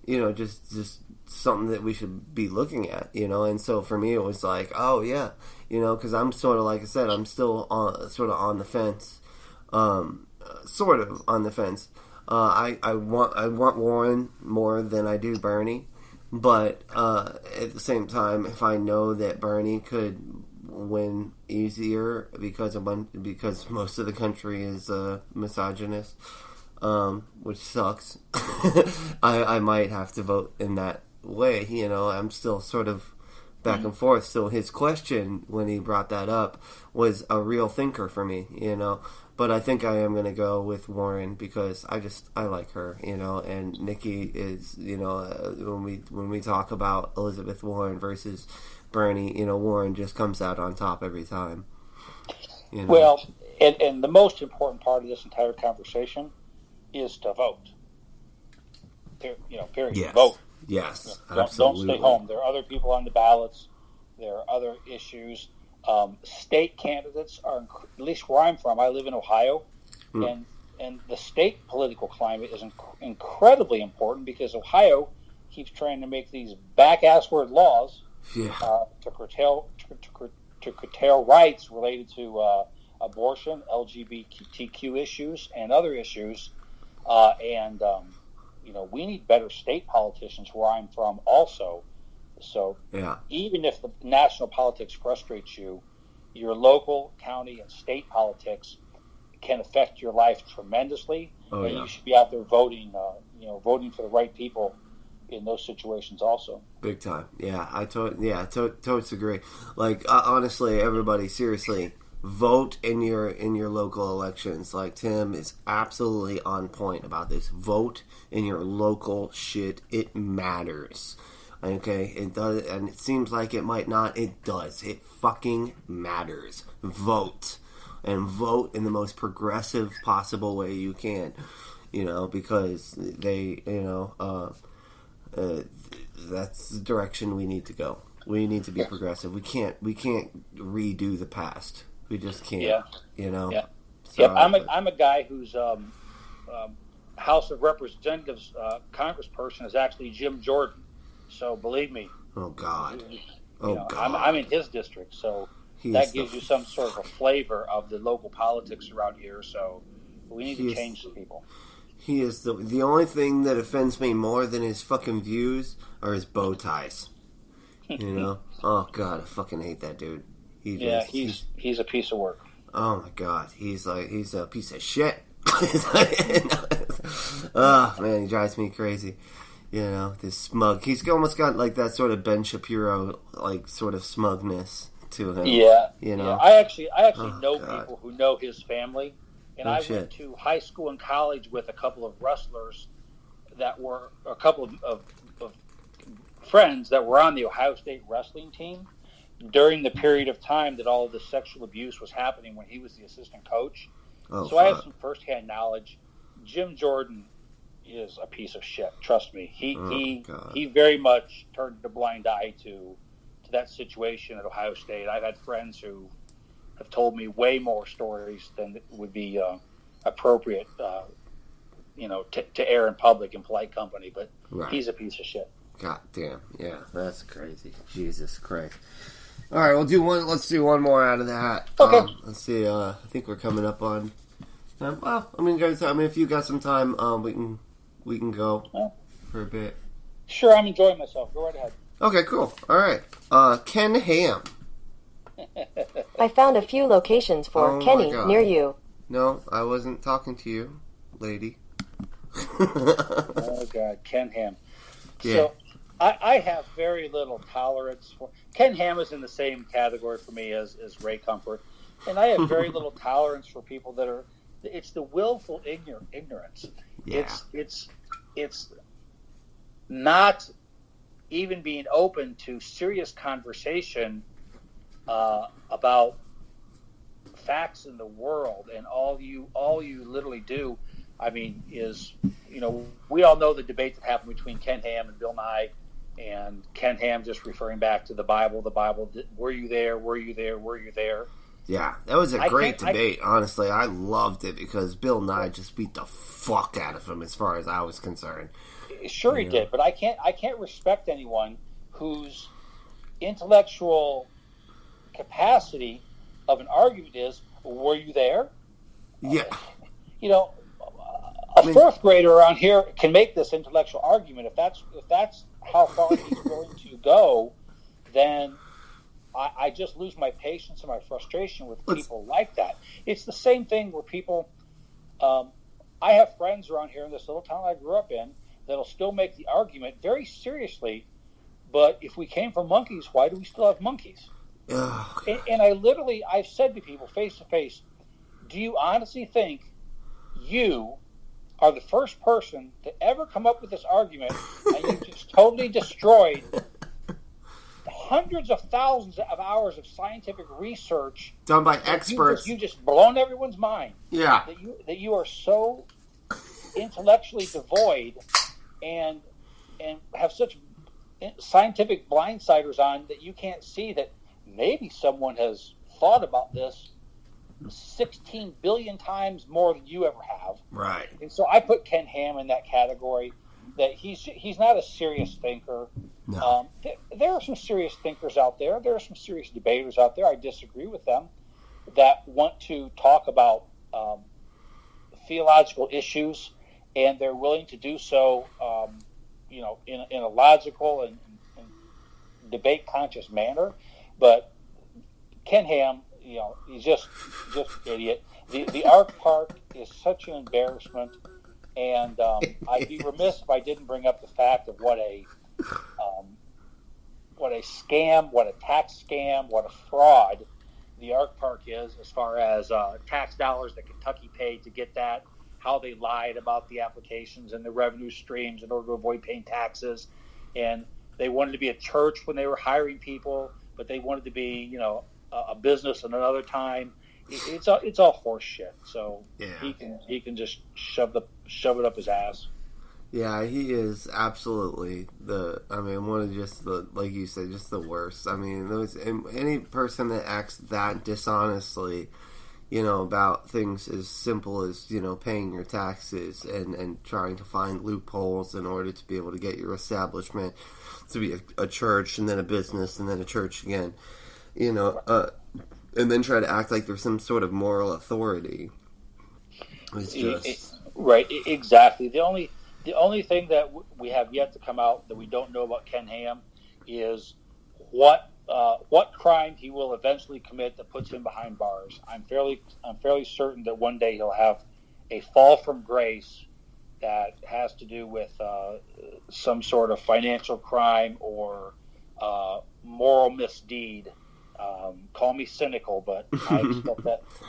just something that we should be looking at, and so for me it was like, oh yeah, because I'm sort of, like I said, I'm still on the fence, sort of on the fence. I want Warren more than I do Bernie, but at the same time, if I know that Bernie could win easier because most of the country is misogynist, which sucks, I might have to vote in that way. I'm still sort of back and forth. So his question when he brought that up was a real thinker for me, but I think I am going to go with Warren because I like her, and Nikki is, when we talk about Elizabeth Warren versus Bernie, Warren just comes out on top every time.
Well, and the most important part of this entire conversation is to vote. Period.
Yes.
Vote.
Yes,
don't stay home. There are other people on the ballots. There are other issues. State candidates are, at least where I'm from, I live in Ohio, and the state political climate is incredibly important because Ohio keeps trying to make these back-assward laws to curtail rights related to abortion, LGBTQ issues, and other issues. We need better state politicians where I'm from also. So even if the national politics frustrates you, your local, county, and state politics can affect your life tremendously. You should be out there voting, voting for the right people in those situations also.
Big time. Yeah, I totally agree. Like, honestly, everybody, seriously, vote in your local elections. Like, Tim is absolutely on point about this. Vote in your local shit. It matters. Okay, it does, and it seems like it might not. It does. It fucking matters. Vote, and vote in the most progressive possible way you can. Because they, that's the direction we need to go. We need to be progressive. We can't redo the past. We just can't.
Yeah.
So,
I'm a guy who's House of Representatives congressperson is actually Jim Jordan. So believe me.
Oh God.
God. I'm in his district, so that gives you some sort of a flavor of the local politics around here. So we need to change the people.
He is the only thing that offends me more than his fucking views are his bow ties. Oh God, I fucking hate that dude.
He's a piece of work.
Oh my God, he's a piece of shit. Oh man, he drives me crazy. This smug. He's almost got like that sort of Ben Shapiro like sort of smugness to him.
Yeah. I actually know
God.
people who know his family, and I went to high school and college with a couple of wrestlers that were a couple of friends that were on the Ohio State wrestling team during the period of time that all of the sexual abuse was happening when he was the assistant coach.
Oh,
so I have some firsthand knowledge. Jim Jordan is a piece of shit. Trust me. He very much turned a blind eye to that situation at Ohio State. I've had friends who have told me way more stories than would be appropriate, to air in public in polite company. But He's a piece of shit.
God damn. Yeah, that's crazy. Jesus Christ. All right, let's do one more out of the hat.
Okay.
Let's see. I think we're coming up on. Well, I mean, guys. I mean, if you got some time, we can go for a bit.
Sure, I'm enjoying myself. Go right ahead.
Okay, cool. All right. Ken Ham.
I found a few locations for Kenny near you.
No, I wasn't talking to you, lady.
Oh, God. Ken Ham.
Yeah.
So, I have very little tolerance for... Ken Ham is in the same category for me as Ray Comfort. And I have very little tolerance for people that are... It's the willful ignorance.
Yeah.
It's not even being open to serious conversation about facts in the world, and all you literally do, I mean, is, we all know the debate that happened between Ken Ham and Bill Nye, and Ken Ham just referring back to the Bible, were you there, were you there, were you there?
Yeah, that was a great debate, honestly. I loved it because Bill Nye just beat the fuck out of him as far as I was concerned.
Sure he did, but I can't respect anyone whose intellectual capacity of an argument is, were you there?
Yeah.
Fourth grader around here can make this intellectual argument. If that's how far he's willing to go, then I just lose my patience and my frustration with people like that. It's the same thing where people... I have friends around here in this little town I grew up in that'll still make the argument very seriously, but if we came from monkeys, why do we still have monkeys? And I've said to people face to face, do you honestly think you are the first person to ever come up with this argument, and you just totally destroyed hundreds of thousands of hours of scientific research
done by experts?
You just blown everyone's mind.
Yeah.
That you are so intellectually devoid and have such scientific blindsiders on that you can't see that maybe someone has thought about this 16 billion times more than you ever have.
Right.
And so I put Ken Ham in that category, that he's not a serious thinker.
No.
There are some serious thinkers out there. There are some serious debaters out there. I disagree with them that want to talk about theological issues, and they're willing to do so, in a logical and debate conscious manner. But Ken Ham, he's just an idiot. The Ark Park is such an embarrassment, and I'd be remiss if I didn't bring up the fact of what a scam, what a tax scam, what a fraud the Ark Park is, as far as tax dollars that Kentucky paid to get that, how they lied about the applications and the revenue streams in order to avoid paying taxes, and they wanted to be a church when they were hiring people, but they wanted to be, a business at another time. It's all horse shit. So
yeah.
he can just shove it up his ass.
Yeah, he is absolutely one of just the, like you said, just the worst. I mean, any person that acts that dishonestly, about things as simple as, paying your taxes and trying to find loopholes in order to be able to get your establishment to be a church and then a business and then a church again, and then try to act like there's some sort of moral authority. It's just...
Right, exactly. The only thing that we have yet to come out that we don't know about Ken Ham is what crime he will eventually commit that puts him behind bars. I'm fairly certain that one day he'll have a fall from grace that has to do with some sort of financial crime or moral misdeed. Call me cynical, but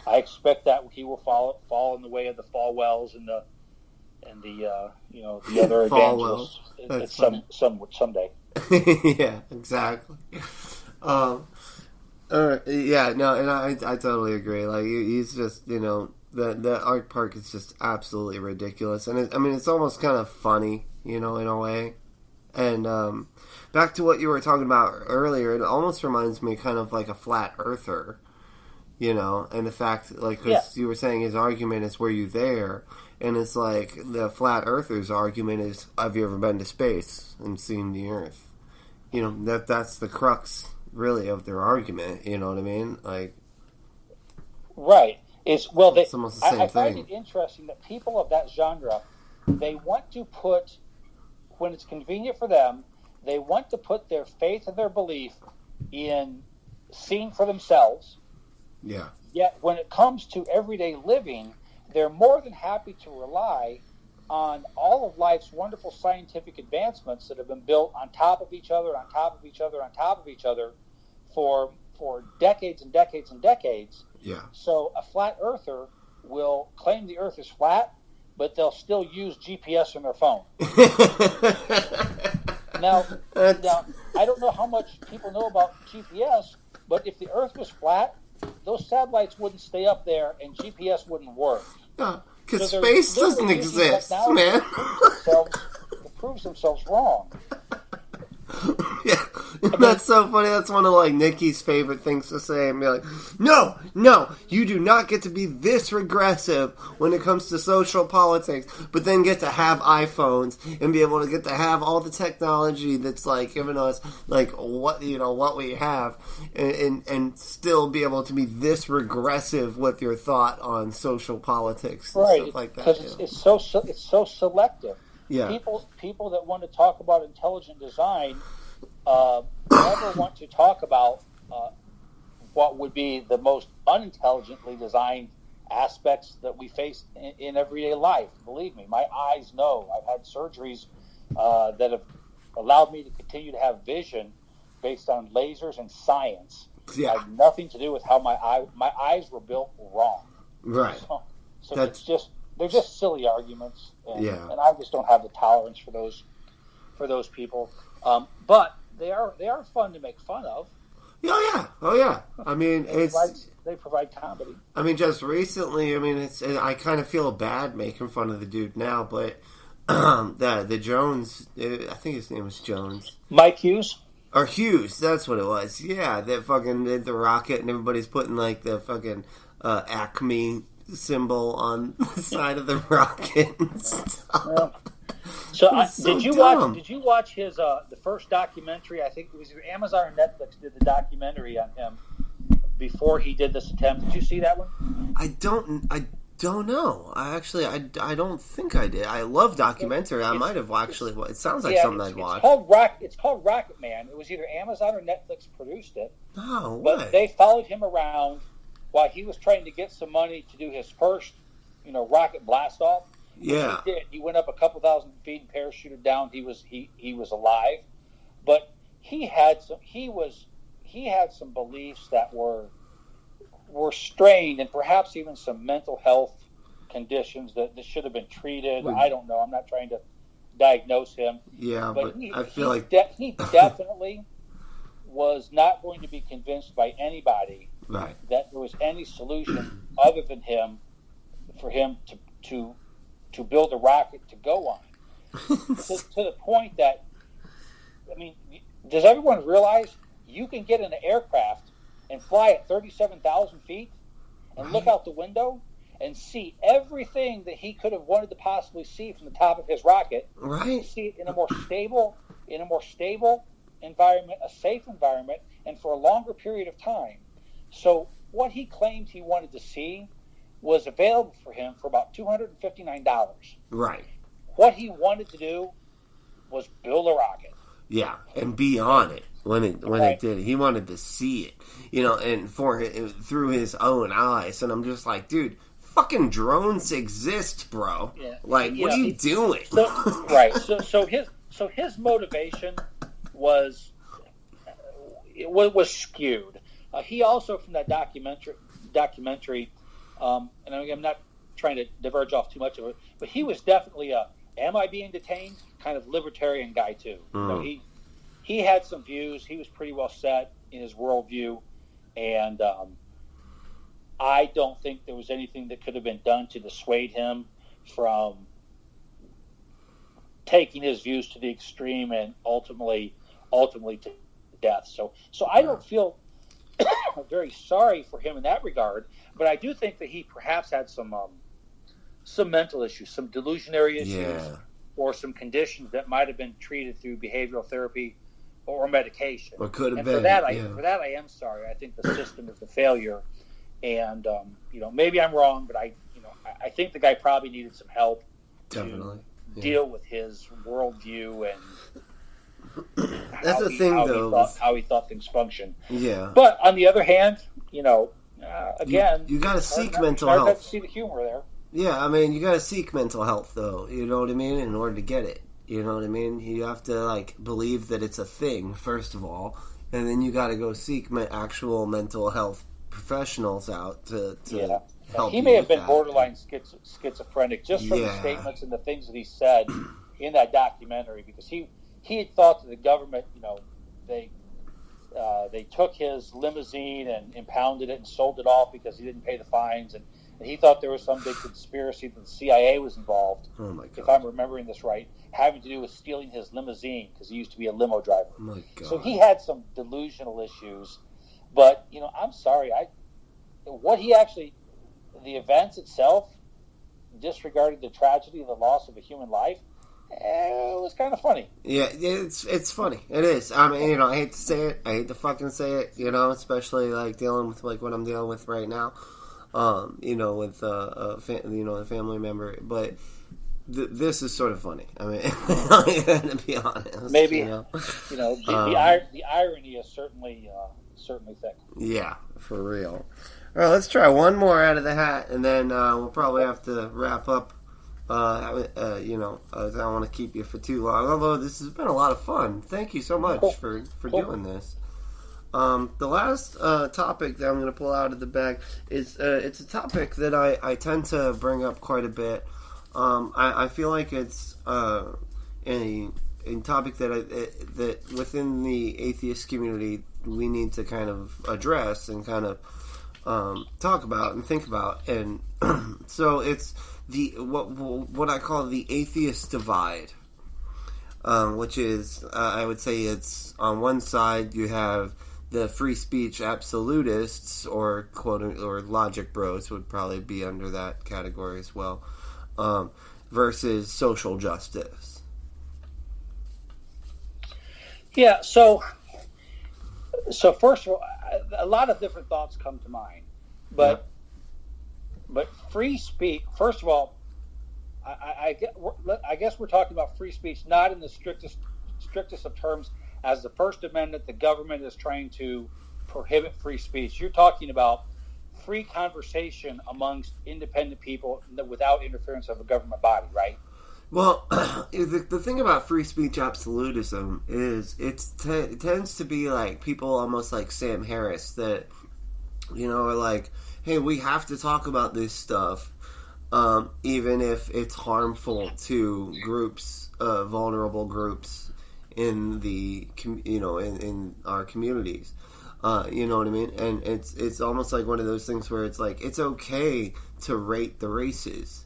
I expect that he will fall in the way of the Falwells and the other evangelists someday.
Yeah, exactly. Yeah, no, and I totally agree. Like, he's just, the art park is just absolutely ridiculous. And it's almost kind of funny, in a way. And back to what you were talking about earlier, it almost reminds me kind of like a flat earther, and the fact, like, because you were saying his argument is, were you there? And it's like, the flat earther's argument is, have you ever been to space and seen the Earth? That's the crux, really, of their argument, you know what I mean? Like,
right. It's
almost the same
I
thing.
find it interesting that people of that genre, they want to put, when it's convenient for them, they want to put their faith and their belief in seeing for themselves.
Yeah.
Yet when it comes to everyday living, they're more than happy to rely on all of life's wonderful scientific advancements that have been built on top of each other, on top of each other, on top of each other for decades and decades and decades.
Yeah.
So a flat earther will claim the Earth is flat, but they'll still use GPS on their phone. Now, I don't know how much people know about GPS, but if the Earth was flat, those satellites wouldn't stay up there and GPS wouldn't work.
Because space doesn't exist, man.
To prove themselves wrong.
Yeah, that's so funny. That's one of like Nikki's favorite things to say, and be like, "No, you do not get to be this regressive when it comes to social politics, but then get to have iPhones and be able to get to have all the technology that's like giving us like what we have, and still be able to be this regressive with your thought on social politics and
right?
Stuff like that.
Because it's so selective.
Yeah.
People that want to talk about intelligent design never want to talk about what would be the most unintelligently designed aspects that we face in everyday life. Believe me, my eyes know. I've had surgeries that have allowed me to continue to have vision based on lasers and science.
Yeah.
It had nothing to do with how my eyes were built wrong.
Right.
So they're just silly arguments, and I just don't have the tolerance for those people. But they are fun to make fun of.
Oh yeah. I mean,
They provide comedy.
I mean, just recently, I kind of feel bad making fun of the dude now, but the Jones, I think his name was Jones.
Mike Hughes?
Or Hughes, that's what it was. Yeah, that fucking did the rocket, and everybody's putting like the fucking Acme symbol on the side of the rocket and stuff.
Yeah. So,
Did
you watch his the first documentary? I think it was either Amazon or Netflix did the documentary on him before he did this attempt. Did you see that one?
I don't know. I don't think I did. I love documentary. I might have actually. It sounds like something I'd watch.
It's called Rocket Man. It was either Amazon or Netflix produced it.
Oh,
but they followed him around while he was trying to get some money to do his first, rocket blast off.
Yeah,
he did. He went up a couple thousand feet and parachuted down. He was alive, but he had some beliefs that were strained, and perhaps even some mental health conditions that should have been treated. I don't know. I'm not trying to diagnose him.
Yeah, but I feel like
he definitely was not going to be convinced by anybody that there was any solution other than him for him to build a rocket to go on. to the point that, does everyone realize you can get in an aircraft and fly at 37,000 feet and look out the window and see everything that he could have wanted to possibly see from the top of his rocket.
Right.
See it in a more stable environment, a safe environment, and for a longer period of time. So what he claimed he wanted to see was available for him for about $259.
Right.
What he wanted to do was build a rocket.
Yeah, and be on it when it did. He wanted to see it, and through his own eyes. And I'm just like, dude, fucking drones exist, bro. Yeah. Like, what are you doing?
So his motivation was skewed. He also, from that documentary, and I'm not trying to diverge off too much of it, but he was definitely am I being detained kind of libertarian guy too. He he had some views. He was pretty well set in his worldview, and I don't think there was anything that could have been done to dissuade him from taking his views to the extreme and ultimately to death. So I don't feel very sorry for him in that regard, but I do think that he perhaps had some mental issues, some delusionary issues, or some conditions that might have been treated through behavioral therapy or medication.
Or could have been.
For that, I am sorry. I think the system is a failure, and maybe I'm wrong, but I think the guy probably needed some help.
Definitely.
To deal with his worldview and
that's the thing,
how he thought things function.
Yeah.
But on the other hand, again,
you got to seek mental health.
See the humor there.
Yeah, I mean, you got to seek mental health, though. You know what I mean? In order to get it, you know what I mean. You have to believe that it's a thing first of all, and then you got to go seek actual mental health professionals out to help.
He may have been borderline schizophrenic just from the statements and the things that he said in that documentary, because he had thought that the government, they took his limousine and impounded it and sold it off because he didn't pay the fines, and he thought there was some big conspiracy that the CIA was involved.
Oh my God.
If I'm remembering this right, having to do with stealing his limousine because he used to be a limo driver.
Oh my God.
So he had some delusional issues, but I'm sorry, the events itself, disregarded the tragedy of the loss of a human life, it was kind of funny.
Yeah, it's funny. It is. I mean, I hate to say it. I hate to fucking say it, especially dealing with what I'm dealing with right now, with a family member. But this is sort of funny. I mean, to be honest.
Maybe, the irony is certainly thick.
Yeah, for real. All right, let's try one more out of the hat, and then we'll probably have to wrap up. I don't want to keep you for too long, although this has been a lot of fun. Thank you so much for doing this. The last topic that I'm going to pull out of the bag is it's a topic that I tend to bring up quite a bit. I feel like it's a topic that within the atheist community we need to kind of address and kind of talk about and think about, and so it's what I call the atheist divide, which is I would say it's on one side you have the free speech absolutists, or quote or logic bros would probably be under that category as well, versus social justice.
Yeah. So first of all, a lot of different thoughts come to mind, but free speech. First of all, I guess we're talking about free speech not in the strictest of terms as the First Amendment. The government is trying to prohibit free speech. You're talking about free conversation amongst independent people without interference of a government body, right?
Well, the thing about free speech absolutism is it tends to be people almost like Sam Harris that, are like, hey, we have to talk about this stuff, even if it's harmful to groups, vulnerable groups in the, in our communities. You know what I mean? And it's almost like one of those things where it's it's okay to rate the races,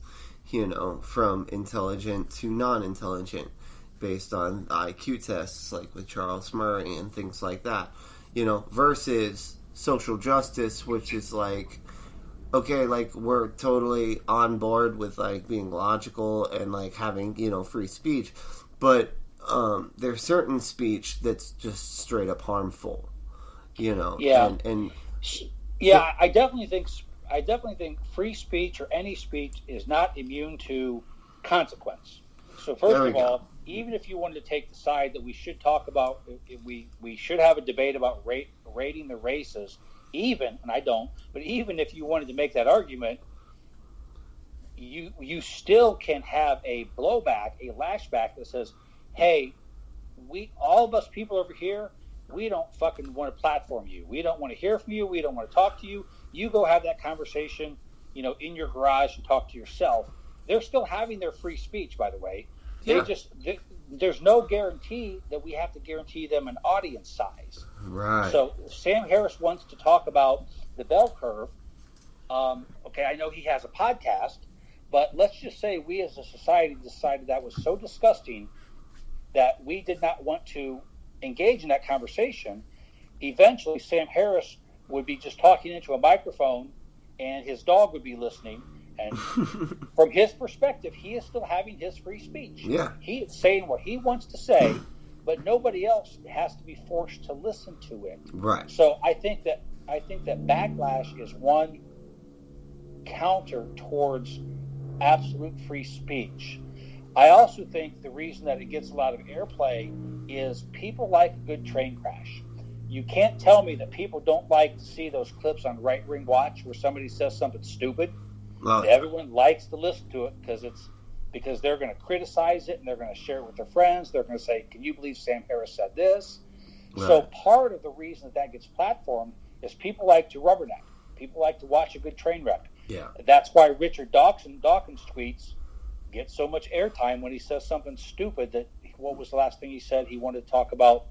from intelligent to non-intelligent based on IQ tests, like with Charles Murray and things like that, versus social justice, which is okay, we're totally on board with being logical and having, free speech, but there's certain speech that's just straight up harmful,
Yeah.
And
yeah, I definitely think free speech or any speech is not immune to consequence. So first of all, even if you wanted to take the side that we should talk about, we should have a debate about rating the races, and I don't, but even if you wanted to make that argument, you still can have a blowback, a lashback that says, hey, all of us people over here, we don't fucking want to platform you. We don't want to hear from you. We don't want to talk to you. You go have that conversation, in your garage and talk to yourself. They're still having their free speech, by the way. there's no guarantee that we have to guarantee them an audience size.
Right.
So if Sam Harris wants to talk about the bell curve, okay, I know he has a podcast, but let's just say we as a society decided that was so disgusting that we did not want to engage in that conversation. Eventually, Sam Harris would be just talking into a microphone, and his dog would be listening. And from his perspective, he is still having his free speech.
Yeah.
He is saying what he wants to say, but nobody else has to be forced to listen to it.
Right.
So I think that backlash is one counter towards absolute free speech. I also think the reason that it gets a lot of airplay is people like a good train crash. You can't tell me that people don't like to see those clips on Right Wing Watch where somebody says something stupid.
Well,
Everyone likes to listen to it because they're going to criticize it and they're going to share it with their friends. They're going to say, "Can you believe Sam Harris said this?"
Right.
So part of the reason that gets platformed is people like to rubberneck. People like to watch a good train wreck.
Yeah.
That's why Richard Dawkins' tweets get so much airtime when he says something stupid. That what was the last thing he said? He wanted to talk about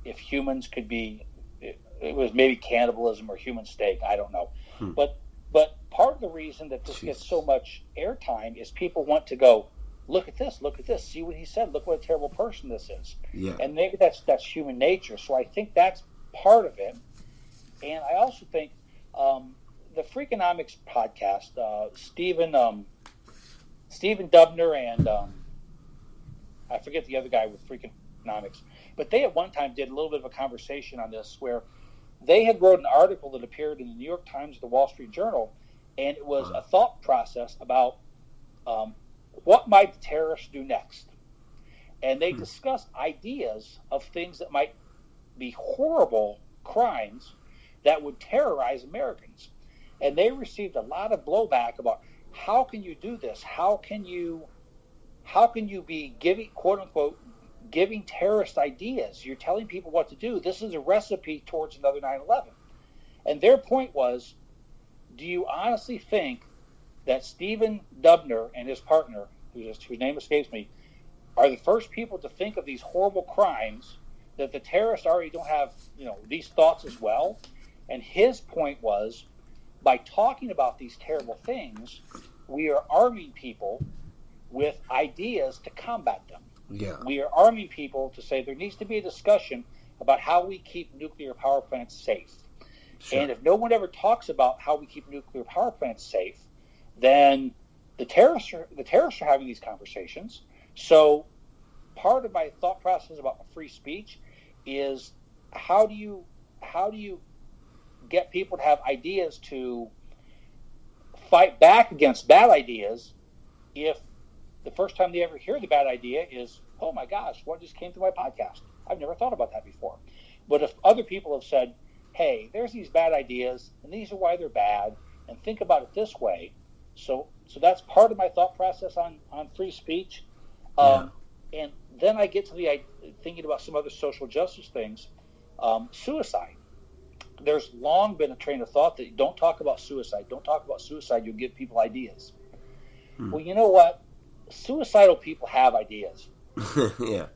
if humans could be. It was maybe cannibalism or human steak. I don't know. But part of the reason that this gets so much airtime is people want to go, look at this, see what he said, look what a terrible person this is.
Yeah.
And maybe that's human nature. So I think that's part of it. And I also think the Freakonomics podcast, Stephen Dubner and I forget the other guy with Freakonomics, but they at one time did a little bit of a conversation on this where they had wrote an article that appeared in the New York Times or the Wall Street Journal, and it was a thought process about what might the terrorists do next. And they discussed ideas of things that might be horrible crimes that would terrorize Americans. And they received a lot of blowback about how can you do this? How can you be giving, quote unquote, giving terrorist ideas? You're telling people what to do. This is a recipe towards another 9/11. And their point was, do you honestly think that Stephen Dubner and his partner, whose name escapes me, are the first people to think of these horrible crimes, that the terrorists already don't have, these thoughts as well? And his point was, by talking about these terrible things, we are arming people with ideas to combat them.
Yeah.
We are arming people to say there needs to be a discussion about how we keep nuclear power plants safe. Sure. And if no one ever talks about how we keep nuclear power plants safe, then the terrorists are having these conversations. So part of my thought process about free speech is how do you get people to have ideas to fight back against bad ideas if the first time they ever hear the bad idea is, oh my gosh, what just came through my podcast? I've never thought about that before. But if other people have said, hey, there's these bad ideas, and these are why they're bad, and think about it this way. So that's part of my thought process on free speech. And then I get to thinking about some other social justice things. Suicide. There's long been a train of thought that don't talk about suicide. Don't talk about suicide. You'll give people ideas. Well, you know what? Suicidal people have ideas.
Yeah.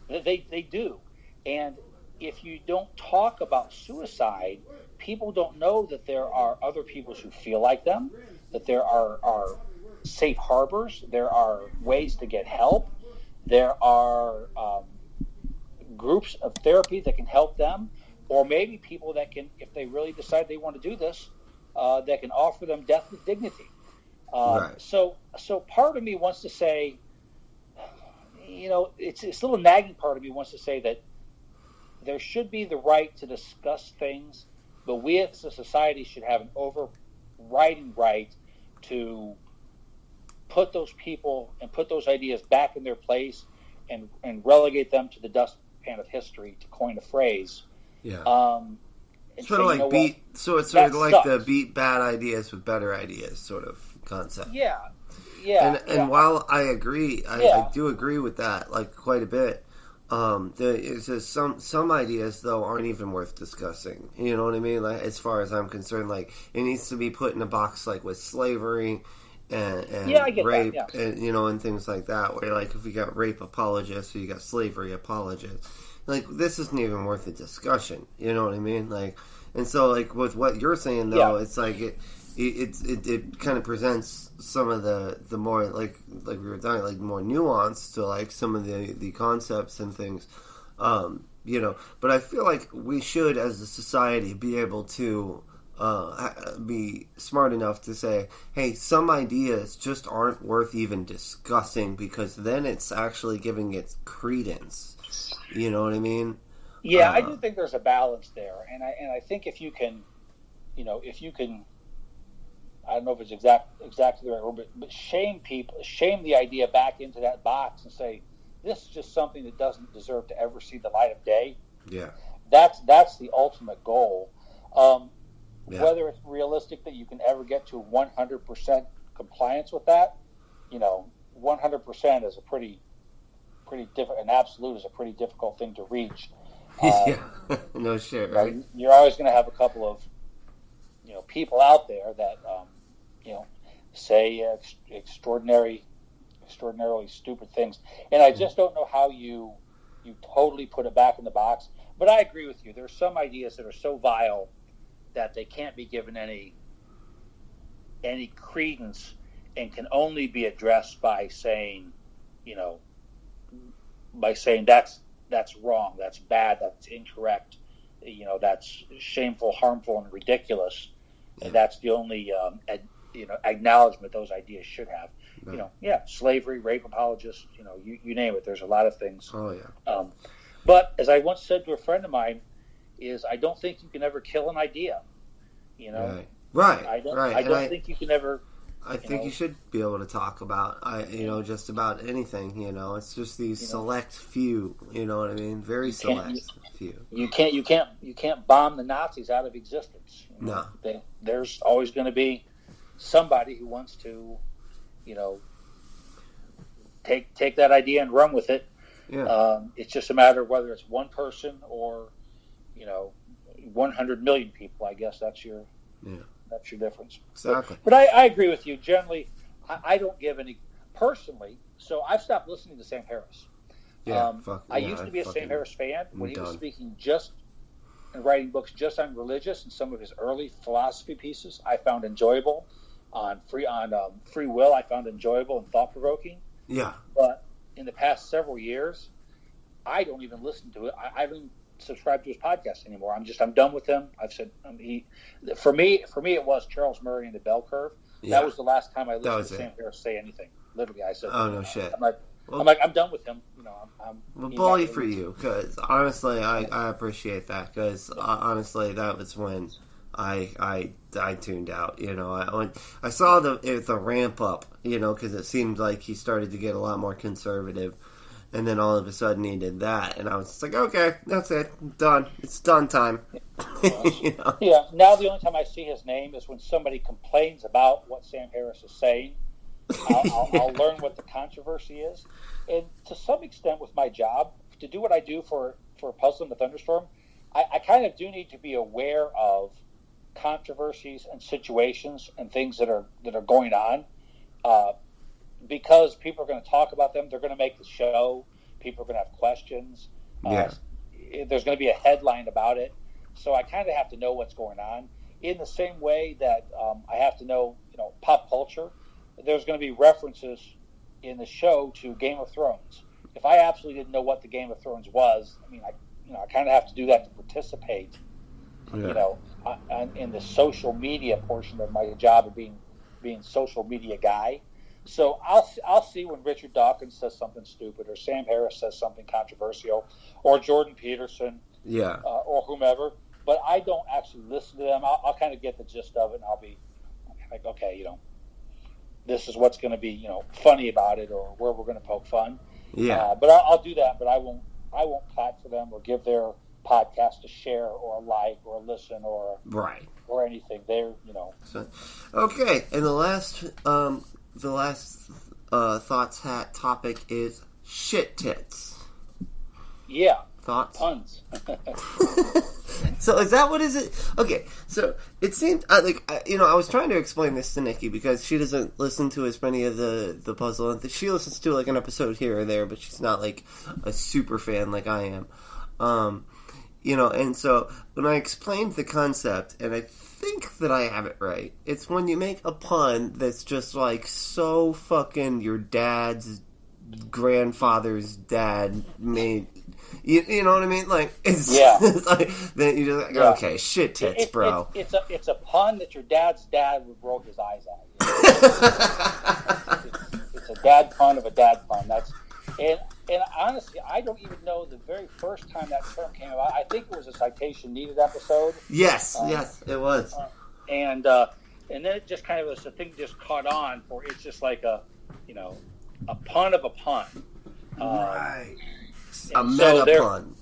They do. And if you don't talk about suicide, people don't know that there are other people who feel like them, that there are safe harbors, there are ways to get help, there are groups of therapy that can help them, or maybe people that can, if they really decide they want to do this, that can offer them death with dignity.
Right.
So part of me wants to say, it's a little nagging part of me wants to say that there should be the right to discuss things, but we as a society should have an overriding right to put those people and put those ideas back in their place and relegate them to the dustpan of history, to coin a phrase.
Yeah.
It's
sort of like the beat bad ideas with better ideas sort of concept.
Yeah. Yeah.
And while I agree, I do agree with that, like, quite a bit. It's just some ideas though aren't even worth discussing. You know what I mean? Like, as far as I'm concerned, like, it needs to be put in a box like with slavery and
Yeah, I get
rape,
that, yeah.
and and things like that. Where like if you got rape apologists or you got slavery apologists, like this isn't even worth a discussion. You know what I mean? Like, and so like with what you're saying though, it's like it kind of presents some of the more like we were talking, like more nuance to like some of the concepts and things. But I feel like we should, as a society, be able to be smart enough to say, hey, some ideas just aren't worth even discussing because then it's actually giving it credence. You know what I mean?
Yeah, I do think there's a balance there, and I think if you can, I don't know if it's exactly the right word, but shame the idea back into that box and say, this is just something that doesn't deserve to ever see the light of day.
Yeah.
That's the ultimate goal. Whether it's realistic that you can ever get to 100% compliance with that, 100% is a pretty difficult, an absolute is a pretty difficult thing to reach.
No shit, right?
You're always going to have a couple of, people out there that, say extraordinarily stupid things, and I just don't know how you totally put it back in the box. But I agree with you. There's some ideas that are so vile that they can't be given any credence and can only be addressed by saying, that's wrong, that's bad, that's incorrect, that's shameful, harmful, and ridiculous. And that's the only acknowledgement those ideas should have.
Right.
Slavery, rape apologists, you name it. There's a lot of things.
Oh yeah.
But as I once said to a friend of mine, is I don't think you can ever kill an idea.
Right.
I don't think you can ever.
I think you should be able to talk about, just about anything. It's just these select few. You know what I mean? Very select few.
You can't bomb the Nazis out of existence.
No.
There's always going to be somebody who wants to, take that idea and run with it.
Yeah.
It's just a matter of whether it's one person or, 100 million people. I guess that's your difference.
Exactly.
But I agree with you. Generally, I don't give any personally. So I've stopped listening to Sam Harris.
Yeah.
I used to be a Sam Harris fan when he was
done.
speaking and writing books just on religious, and some of his early philosophy pieces I found enjoyable. On free will, I found enjoyable and thought provoking.
Yeah.
But in the past several years, I don't even listen to it. I don't subscribe to his podcast anymore. I'm done with him. I've said for me it was Charles Murray and the Bell Curve.
Yeah.
That was the last time I listened to Sam Harris say anything. Literally, I said,
"Oh no shit."
I'm done with him.
I'm bully for you because honestly, I appreciate that because honestly, that was when I tuned out. I saw the ramp up. Because it seemed like he started to get a lot more conservative. And then all of a sudden he did that, and I was just like, okay, that's it, done. It's done time.
Yeah. Now the only time I see his name is when somebody complains about what Sam Harris is saying. I'll learn what the controversy is, and to some extent, with my job, to do what I do for Puzzle in the Thunderstorm, I kind of do need to be aware of controversies and situations and things that are going on. Because people are going to talk about them, they're going to make the show. People are going to have questions. There's going to be a headline about it. So I kind of have to know what's going on. In the same way that I have to know, pop culture. There's going to be references in the show to Game of Thrones. If I absolutely didn't know what the Game of Thrones was, I kind of have to do that to participate.
Yeah.
In the social media portion of my job of being social media guy. So I'll see when Richard Dawkins says something stupid, or Sam Harris says something controversial, or Jordan Peterson, or whomever. But I don't actually listen to them. I'll kind of get the gist of it, and I'll be like, okay, this is what's going to be, funny about it, or where we're going to poke fun.
Yeah.
But I'll do that. But I won't clap for them or give their podcast a share or a like or a listen or anything. They're
So, okay, and the last thoughts hat topic is shit tits.
Yeah.
Thoughts?
Puns.
So is that what is it? Okay, so it seemed I was trying to explain this to Nikki because she doesn't listen to as many of the puzzle, and she listens to like an episode here or there, but she's not like a super fan like I am. And so when I explained the concept, and I think that I have it right, it's when you make a pun that's just like so fucking your dad's grandfather's dad made. You know what I mean? Like it's like then you just like, okay, shit tits, bro.
It's a pun that your dad's dad would roll his eyes at. It's a dad pun of a dad pun. And honestly, I don't even know the very first time that term came about. I think it was a Citation Needed episode.
Yes, it was.
And then it just kind of was a thing just caught on for it's just like a pun of a pun.
Right. A meta pun.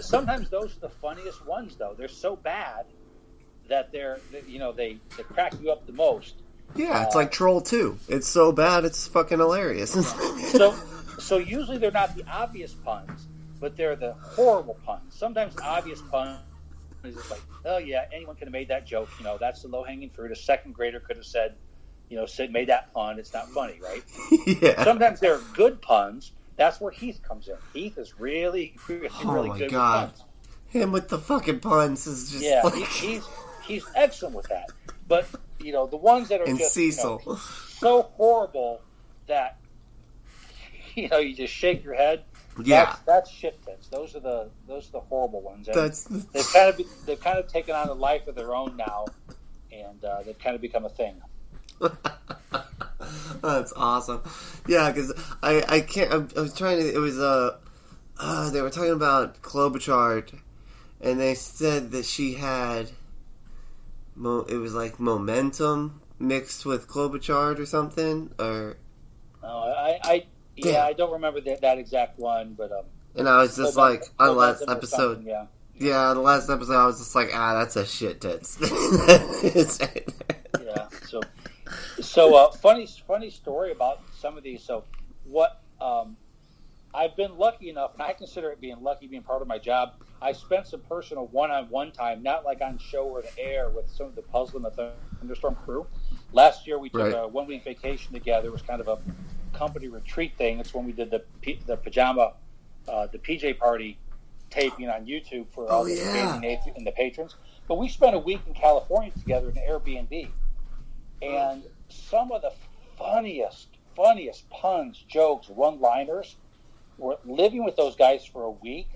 Sometimes those are the funniest ones, though. They're so bad that they crack you up the most.
Yeah, it's like Troll 2. It's so bad, it's fucking hilarious.
So usually they're not the obvious puns, but they're the horrible puns. Sometimes the obvious pun is just like, oh yeah, anyone could have made that joke. That's the low-hanging fruit. A second grader could have said, made that pun. It's not funny, right?
Yeah.
Sometimes there are good puns. That's where Heath comes in. Heath is really good with puns.
Him with the fucking puns is just
he's excellent with that. But the ones that are
and
just
Cecil.
So horrible that you just shake your head.
Yeah,
that's shit tits. Those are the horrible ones. And they've kind of taken on a life of their own now, and they've kind of become a thing.
That's awesome. Yeah, because I can't. I was trying to. It was they were talking about Klobuchar, and they said that she had. It was like momentum mixed with Klobuchar or something, or.
Oh, I don't remember that exact one, but
And I was just like on the last episode. Yeah, on the last episode, I was just like, that's a shit tits.
Yeah. So funny story about some of these. So what I've been lucky enough, and I consider it being lucky, being part of my job. I spent some personal one-on-one time, not like on show or the air, with some of the Puzzle and the Thunderstorm crew. Last year we took a 1-week vacation together. It was kind of a company retreat thing. It's when we did the PJ party taping on YouTube for all the and the patrons. But we spent a week in California together in an Airbnb, and some of the funniest puns, jokes, one-liners were living with those guys for a week.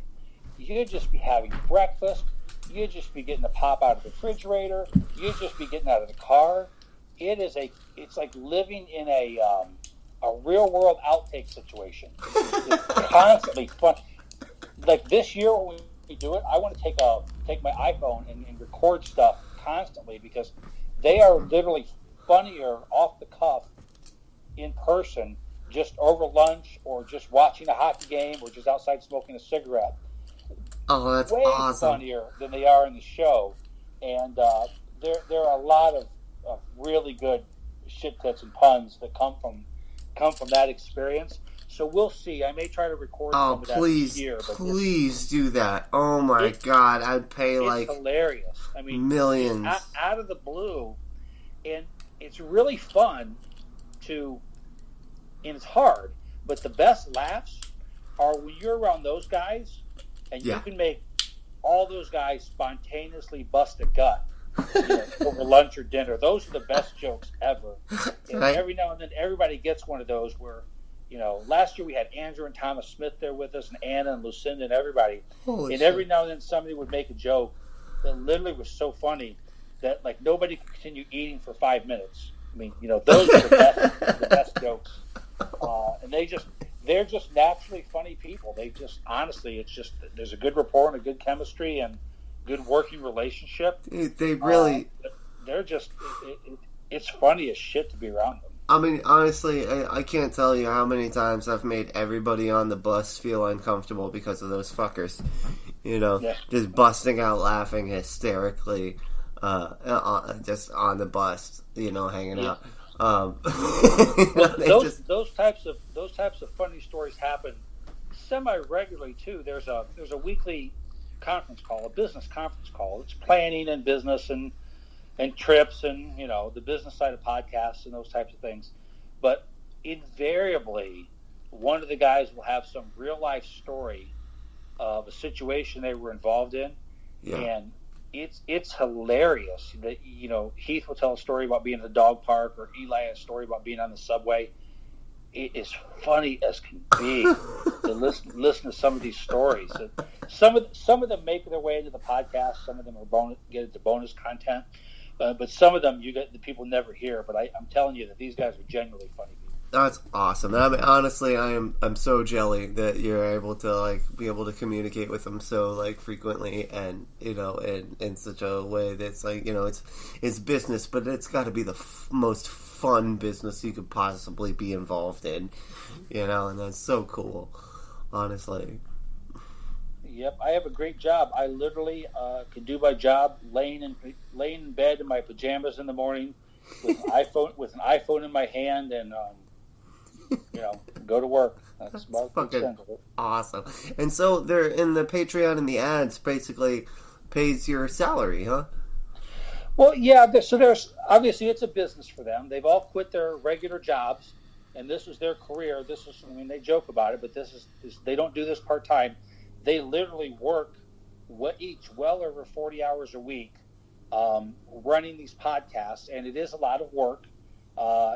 You'd just be having breakfast. You'd just be getting the pop out of the refrigerator. You'd just be getting out of the car. It's like living in a real world outtake situation. It's constantly fun. Like this year when we do it, I want to take my iPhone and record stuff constantly because they are literally funnier off the cuff in person, just over lunch or just watching a hockey game or just outside smoking a cigarette.
Oh, that's
way
awesome.
Funnier than they are in the show, and there are a lot of really good shit tits and puns that come from that experience. So we'll see. I may try to record some of that this year. But
please do that. Oh my God, I'd pay
it's hilarious. I mean,
millions
out of the blue, and it's really fun and it's hard. But the best laughs are when you're around those guys, and you can make all those guys spontaneously bust a gut over lunch or dinner. Those are the best jokes ever. And every now and then, everybody gets one of those where, last year we had Andrew and Thomas Smith there with us, and Anna and Lucinda and everybody.
Holy
and every now and then, somebody would make a joke that literally was so funny that like nobody could continue eating for 5 minutes. I mean, those are the best jokes, and they're just naturally funny people. They just, honestly, it's just, there's a good rapport and a good chemistry and good working relationship.
They really,
they're just, it's funny as shit to be around them.
I mean, honestly, I can't tell you how many times I've made everybody on the bus feel uncomfortable because of those fuckers. Just busting out laughing hysterically, just on the bus, hanging out.
Those types of funny stories happen semi regularly too. There's a weekly conference call, a business conference call. It's planning and business and trips and, the business side of podcasts and those types of things. But invariably, one of the guys will have some real life story of a situation they were involved in. Yeah. And it's hilarious that, Heath will tell a story about being at the dog park, or Eli a story about being on the subway. It is funny as can be to listen to some of these stories. Some of them make their way into the podcast. Some of them get into bonus content. But some of them the people never hear. But I'm telling you that these guys are genuinely funny people. That's
awesome. I mean, honestly, I'm so jelly that you're able to be able to communicate with them so frequently, and in such a way that's it's business, but it's got to be the most fun business you could possibly be involved in, and that's so cool, honestly.
Yep, I have a great job. I literally can do my job laying in bed in my pajamas in the morning with an iPhone in my hand, and go to work. That's about
fucking awesome. And so they're in the Patreon and the ads basically pays your salary, huh?
Well, yeah. So there's obviously it's a business for them. They've all quit their regular jobs, and this is their career. They joke about it, but they don't do this part time. They literally work each well over 40 hours a week running these podcasts, and it is a lot of work.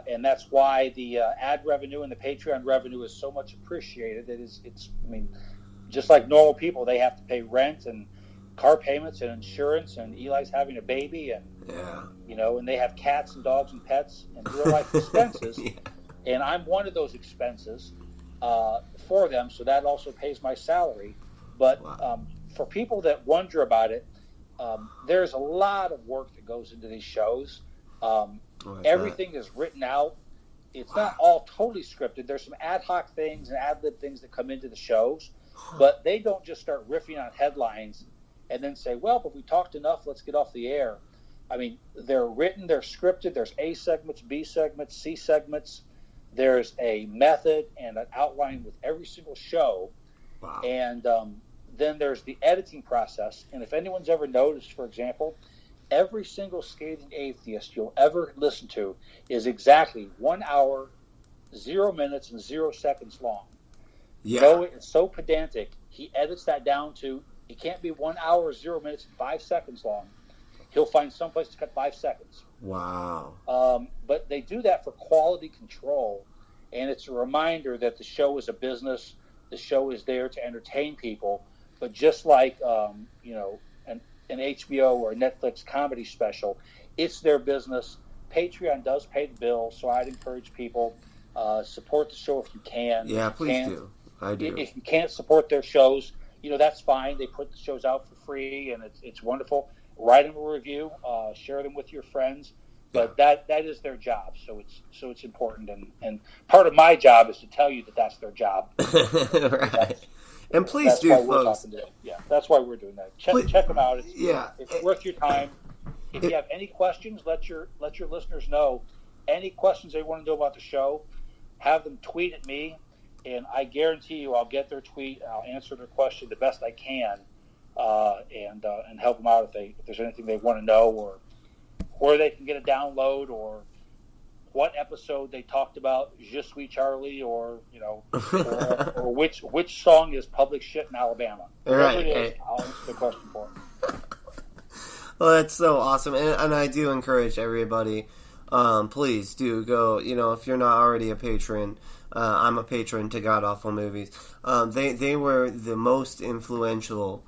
And that's why the ad revenue and the Patreon revenue is so much appreciated. Just like normal people, they have to pay rent and car payments and insurance, and Eli's having a baby, and and they have cats and dogs and pets and real life expenses. Yeah. And I'm one of those expenses for them, so that also pays my salary. But for people that wonder about it, there's a lot of work that goes into these shows. Everything is written out. It's not all totally scripted. There's some ad hoc things and ad lib things that come into the shows, but they don't just start riffing on headlines and then say, well, but we talked enough, let's get off the air. I mean, they're written, they're scripted. There's A segments, B segments, C segments. There's a method and an outline with every single show. Wow. And then there's the editing process. And if anyone's ever noticed, for example, every single Scathing Atheist you'll ever listen to is exactly 1 hour, 0 minutes, and 0 seconds long. Yeah. It's so pedantic. He edits that down to, it can't be 1 hour, 0 minutes, and 5 seconds long. He'll find someplace to cut 5 seconds.
Wow.
But they do that for quality control. And it's a reminder that the show is a business. The show is there to entertain people. But just like, an HBO or a Netflix comedy special, it's their business. Patreon does pay the bill, so I'd encourage people, support the show if you can.
Yeah, please do. I do.
If you can't support their shows, that's fine. They put the shows out for free, and it's wonderful. Write them a review, share them with your friends. But that is their job, so it's important. And part of my job is to tell you that that's their job.
Right. And please do, folks.
Yeah, that's why we're doing that. Check them out. It's worth your time. If you have any questions, let your listeners know. Any questions they want to know about the show, have them tweet at me, and I guarantee you I'll get their tweet. I'll answer their question the best I can, and help them out if there's anything they want to know, or where they can get a download, or what episode they talked about Je Suis Charlie, or or which song is Public Shit in Alabama. Whatever it is, I'll answer the question for them.
Well, that's so awesome, and I do encourage everybody, please do go, if you're not already a patron, I'm a patron to God Awful Movies. They were the most influential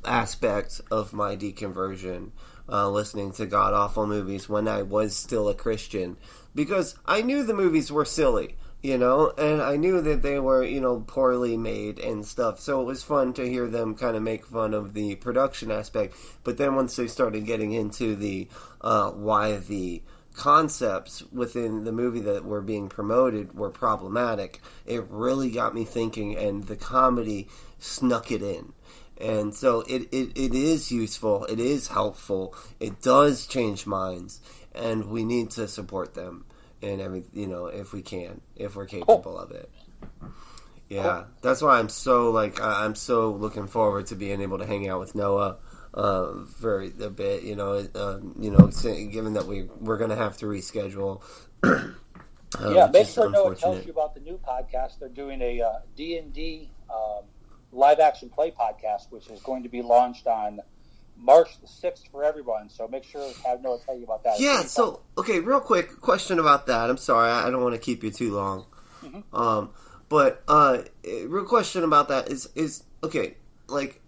aspect of my deconversion, listening to God Awful Movies when I was still a Christian, because I knew the movies were silly, and I knew that they were, poorly made and stuff, so it was fun to hear them kind of make fun of the production aspect. But then once they started getting into the why the concepts within the movie that were being promoted were problematic, it really got me thinking, and the comedy snuck it in. And so it is useful, it is helpful, it does change minds, and we need to support them in if we can, if we're capable of it. Yeah, that's why I'm so looking forward to being able to hang out with Noah for a bit. Given that we're gonna have to reschedule.
Make sure Noah tells you about the new podcast. They're doing a D&D live action play podcast, which is going to be launched on March the 6th for everyone. So make sure to have Noah tell you about that.
Yeah. So real quick question about that. I'm sorry, I don't want to keep you too long. Mm-hmm. But real question about that is okay. Like,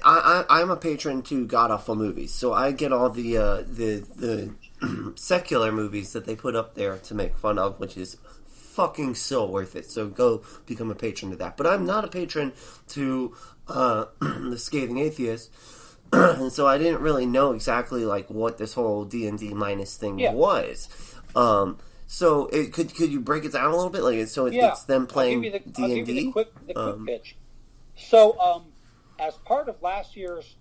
I'm a patron to God Awful Movies, so I get all the secular movies that they put up there to make fun of, which is fucking so worth it. So go become a patron to that. But I'm not a patron to the Scathing Atheist, and so I didn't really know exactly like what this whole D&D minus thing was. So could you break it down a little bit? Like, so it's them playing D&D?
I'll give you the quick pitch. So, as part of last year's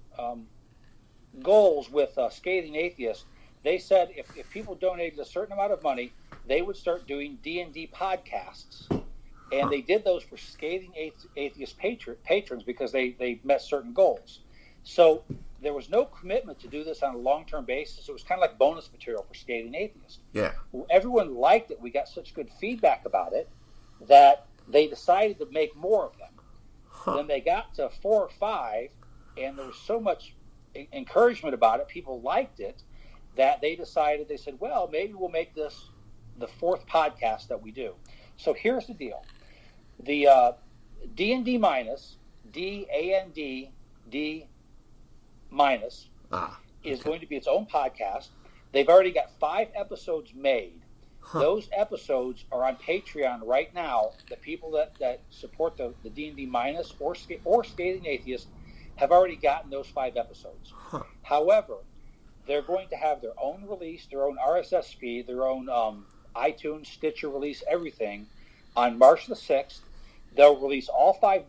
goals with Scathing Atheist, they said if people donated a certain amount of money, they would start doing D&D podcasts. And they did those for Scathing Atheist patrons because they met certain goals. So there was no commitment to do this on a long-term basis. It was kind of like bonus material for Scathing Atheist.
Yeah.
Everyone liked it. We got such good feedback about it that they decided to make more of them. Then they got to 4 or 5, and there was so much encouragement about it. People liked it that they said, well, maybe we'll make this the 4th podcast that we do. So here's the deal. The D&D minus, D-A-N-D-D minus, is going to be its own podcast. They've already got 5 episodes made. Those episodes are on Patreon right now. The people that support the D&D minus or Scathing Atheist have already gotten those 5 episodes. However, they're going to have their own release, their own RSS feed, their own iTunes, Stitcher release, everything on March the 6th. They'll release all five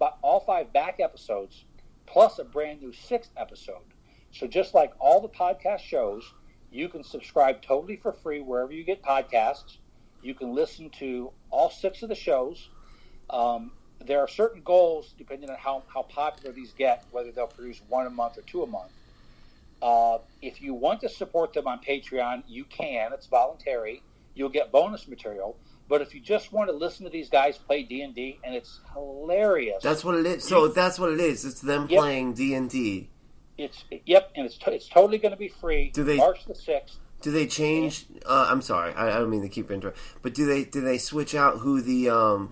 back episodes plus a brand new 6th episode. So just like all the podcast shows, you can subscribe totally for free wherever you get podcasts. You can listen to all 6 of the shows. There are certain goals depending on how popular these get, whether they'll produce 1 a month or 2 a month. If you want to support them on Patreon, you can. It's voluntary. You'll get bonus material. But if you just want to listen to these guys play D&D, and it's hilarious.
That's what it is. So that's what it is. It's them playing D&D.
And it's totally going to be free. March the 6th.
Do they change? I'm sorry, I don't mean to keep interrupting. But do they switch out who the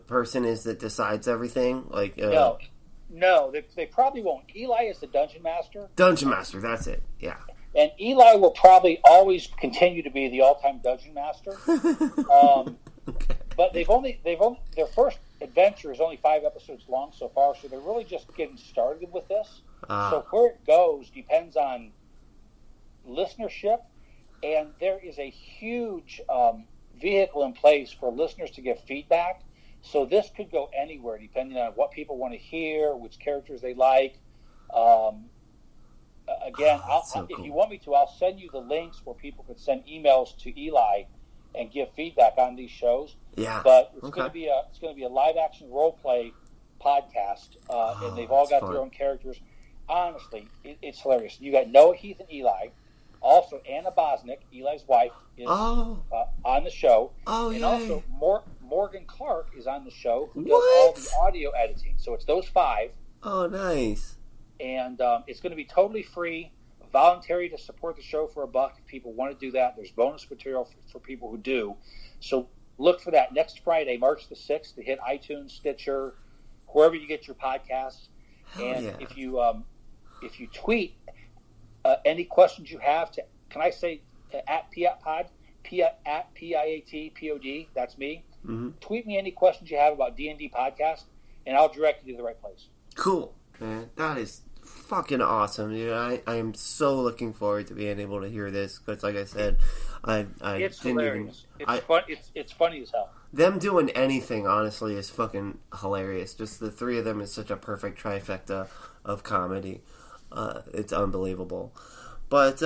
person is that decides everything? Like
no, they probably won't. Eli is the dungeon master.
Dungeon master, that's it. Yeah.
And Eli will probably always continue to be the all-time dungeon master.
Okay.
But their first adventure is only 5 episodes long so far, so they're really just getting started with this. So where it goes depends on listenership, and there is a huge vehicle in place for listeners to give feedback. So this could go anywhere depending on what people want to hear, which characters they like. Again, if you want me to, I'll send you the links where people could send emails to Eli and give feedback on these shows.
Yeah,
but it's going to be a live action role play podcast, and they've all got their own characters. Honestly, it's hilarious. You got Noah, Heath, and Eli. Also, Anna Bosnick, Eli's wife, is on the show. And also, Morgan Clark is on the show, who does all the audio editing. So it's those 5.
Oh, nice.
And it's going to be totally free, voluntary to support the show for $1 if people want to do that. There's bonus material for people who do. So look for that next Friday, March the 6th, to hit iTunes, Stitcher, wherever you get your podcasts. If you tweet any questions you have to, can I say at Piatpod, at Piatpod, that's me. Mm-hmm. Tweet me any questions you have about D&D podcast, and I'll direct you to the right place.
Cool, man. That is fucking awesome, dude. I am so looking forward to being able to hear this, because like I said,
it's hilarious. It's funny as hell.
Them doing anything, honestly, is fucking hilarious. Just the 3 of them is such a perfect trifecta of comedy. It's unbelievable. But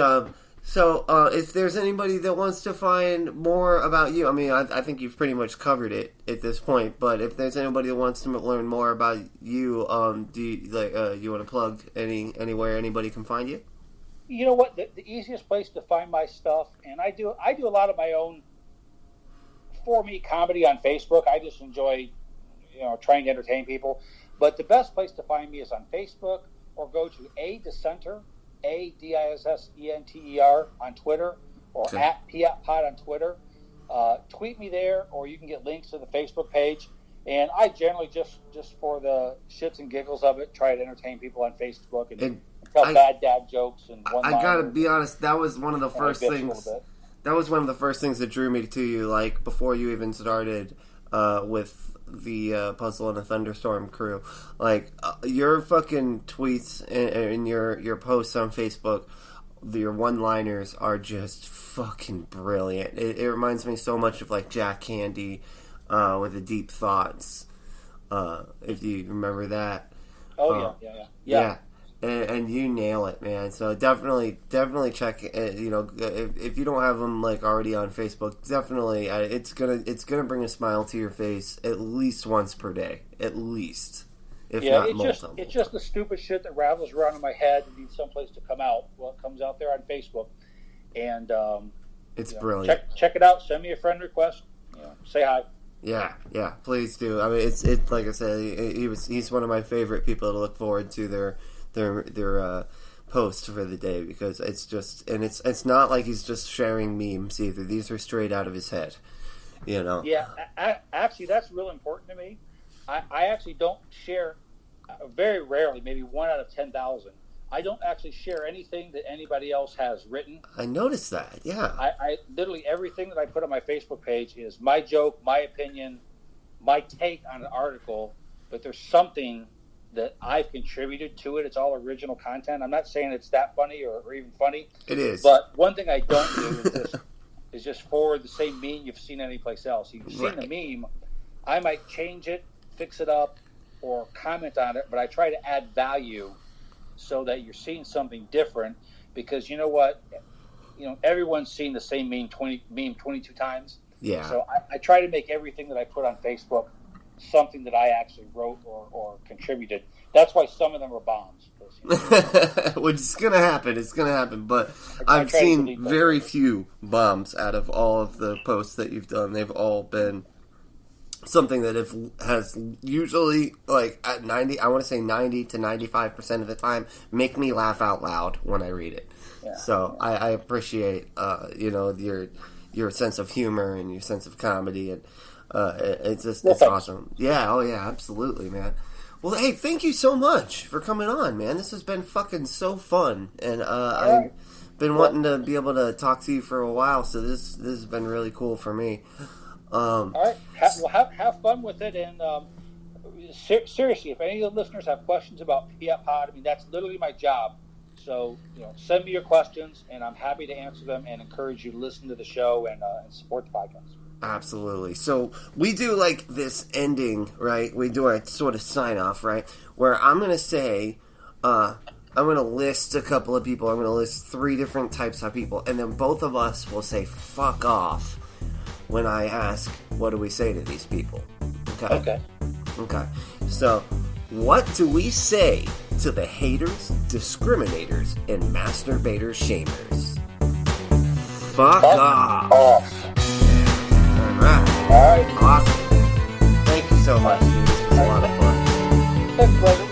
So, if there's anybody that wants to find more about you, I mean, I think you've pretty much covered it at this point. But if there's anybody that wants to learn more about you, do you, you want to plug anywhere anybody can find you?
You know what? The easiest place to find my stuff, and I do a lot of my own for me comedy on Facebook. I just enjoy, trying to entertain people. But the best place to find me is on Facebook, or go to A Dissenter. ADISSENTER on Twitter, or at PiatPod on Twitter. Tweet me there, or you can get links to the Facebook page. And I generally just for the shits and giggles of it, try to entertain people on Facebook and tell bad dad jokes and
I gotta be honest, that was one of the first things. That was one of the first things that drew me to you. Like before you even started with the Puzzle in a Thunderstorm crew, like your fucking tweets and your posts on Facebook, your one-liners are just fucking brilliant. It reminds me so much of like Jack Candy with the Deep Thoughts, if you remember that. Yeah. And you nail it, man. So definitely check. If you don't have them like already on Facebook, definitely it's gonna bring a smile to your face at least once per day, at least, if not multiple.
It's just the stupid shit that rattles around in my head and needs someplace to come out. Well, it comes out there on Facebook, and
it's brilliant.
Check it out. Send me a friend request. Say hi.
Yeah, please do. I mean, it's like I said, he's one of my favorite people to look forward to their post for the day, because it's just, and it's not like he's just sharing memes either. These are straight out of his head,
Yeah, actually, that's real important to me. I actually don't share, very rarely, maybe 1 out of 10,000. I don't actually share anything that anybody else has written.
I noticed that. Yeah,
I literally everything that I put on my Facebook page is my joke, my opinion, my take on an article. But there's something that I've contributed to it. It's all original content. I'm not saying it's that funny or even funny.
It is.
But one thing I don't do is just forward the same meme you've seen anyplace else. You've seen the meme, I might change it, fix it up, or comment on it, but I try to add value so that you're seeing something different, because you know what? Everyone's seen the same meme 22 times.
Yeah.
So I try to make everything that I put on Facebook something that I actually wrote or contributed. That's why some of them are bombs.
Which is going to happen. It's going to happen. But I've seen very few bombs out of all of the posts that you've done. They've all been something that has usually, like, at 90 to 95% of the time, make me laugh out loud when I read it. Yeah. So I appreciate, your sense of humor and your sense of comedy, and it's awesome. Yeah, absolutely, man. Well, hey, thank you so much for coming on, man. This has been fucking so fun, and I've been wanting to be able to talk to you for a while, so this has been really cool for me.
All right, have fun with it, and seriously, if any of the listeners have questions about PiatPod, I mean, that's literally my job. So, send me your questions, and I'm happy to answer them and encourage you to listen to the show and support the podcast.
Absolutely. So we do like this ending, right? We do a sort of sign off, right? Where I'm going to say, I'm going to list a couple of people. I'm going to list 3 different types of people. And then both of us will say, fuck off, when I ask, what do we say to these people? Okay. So what do we say to the haters, discriminators, and masturbators, shamers? Fuck off. All right. Awesome. Thank you so much, dude. This was a lot of fun.
Thanks, brother.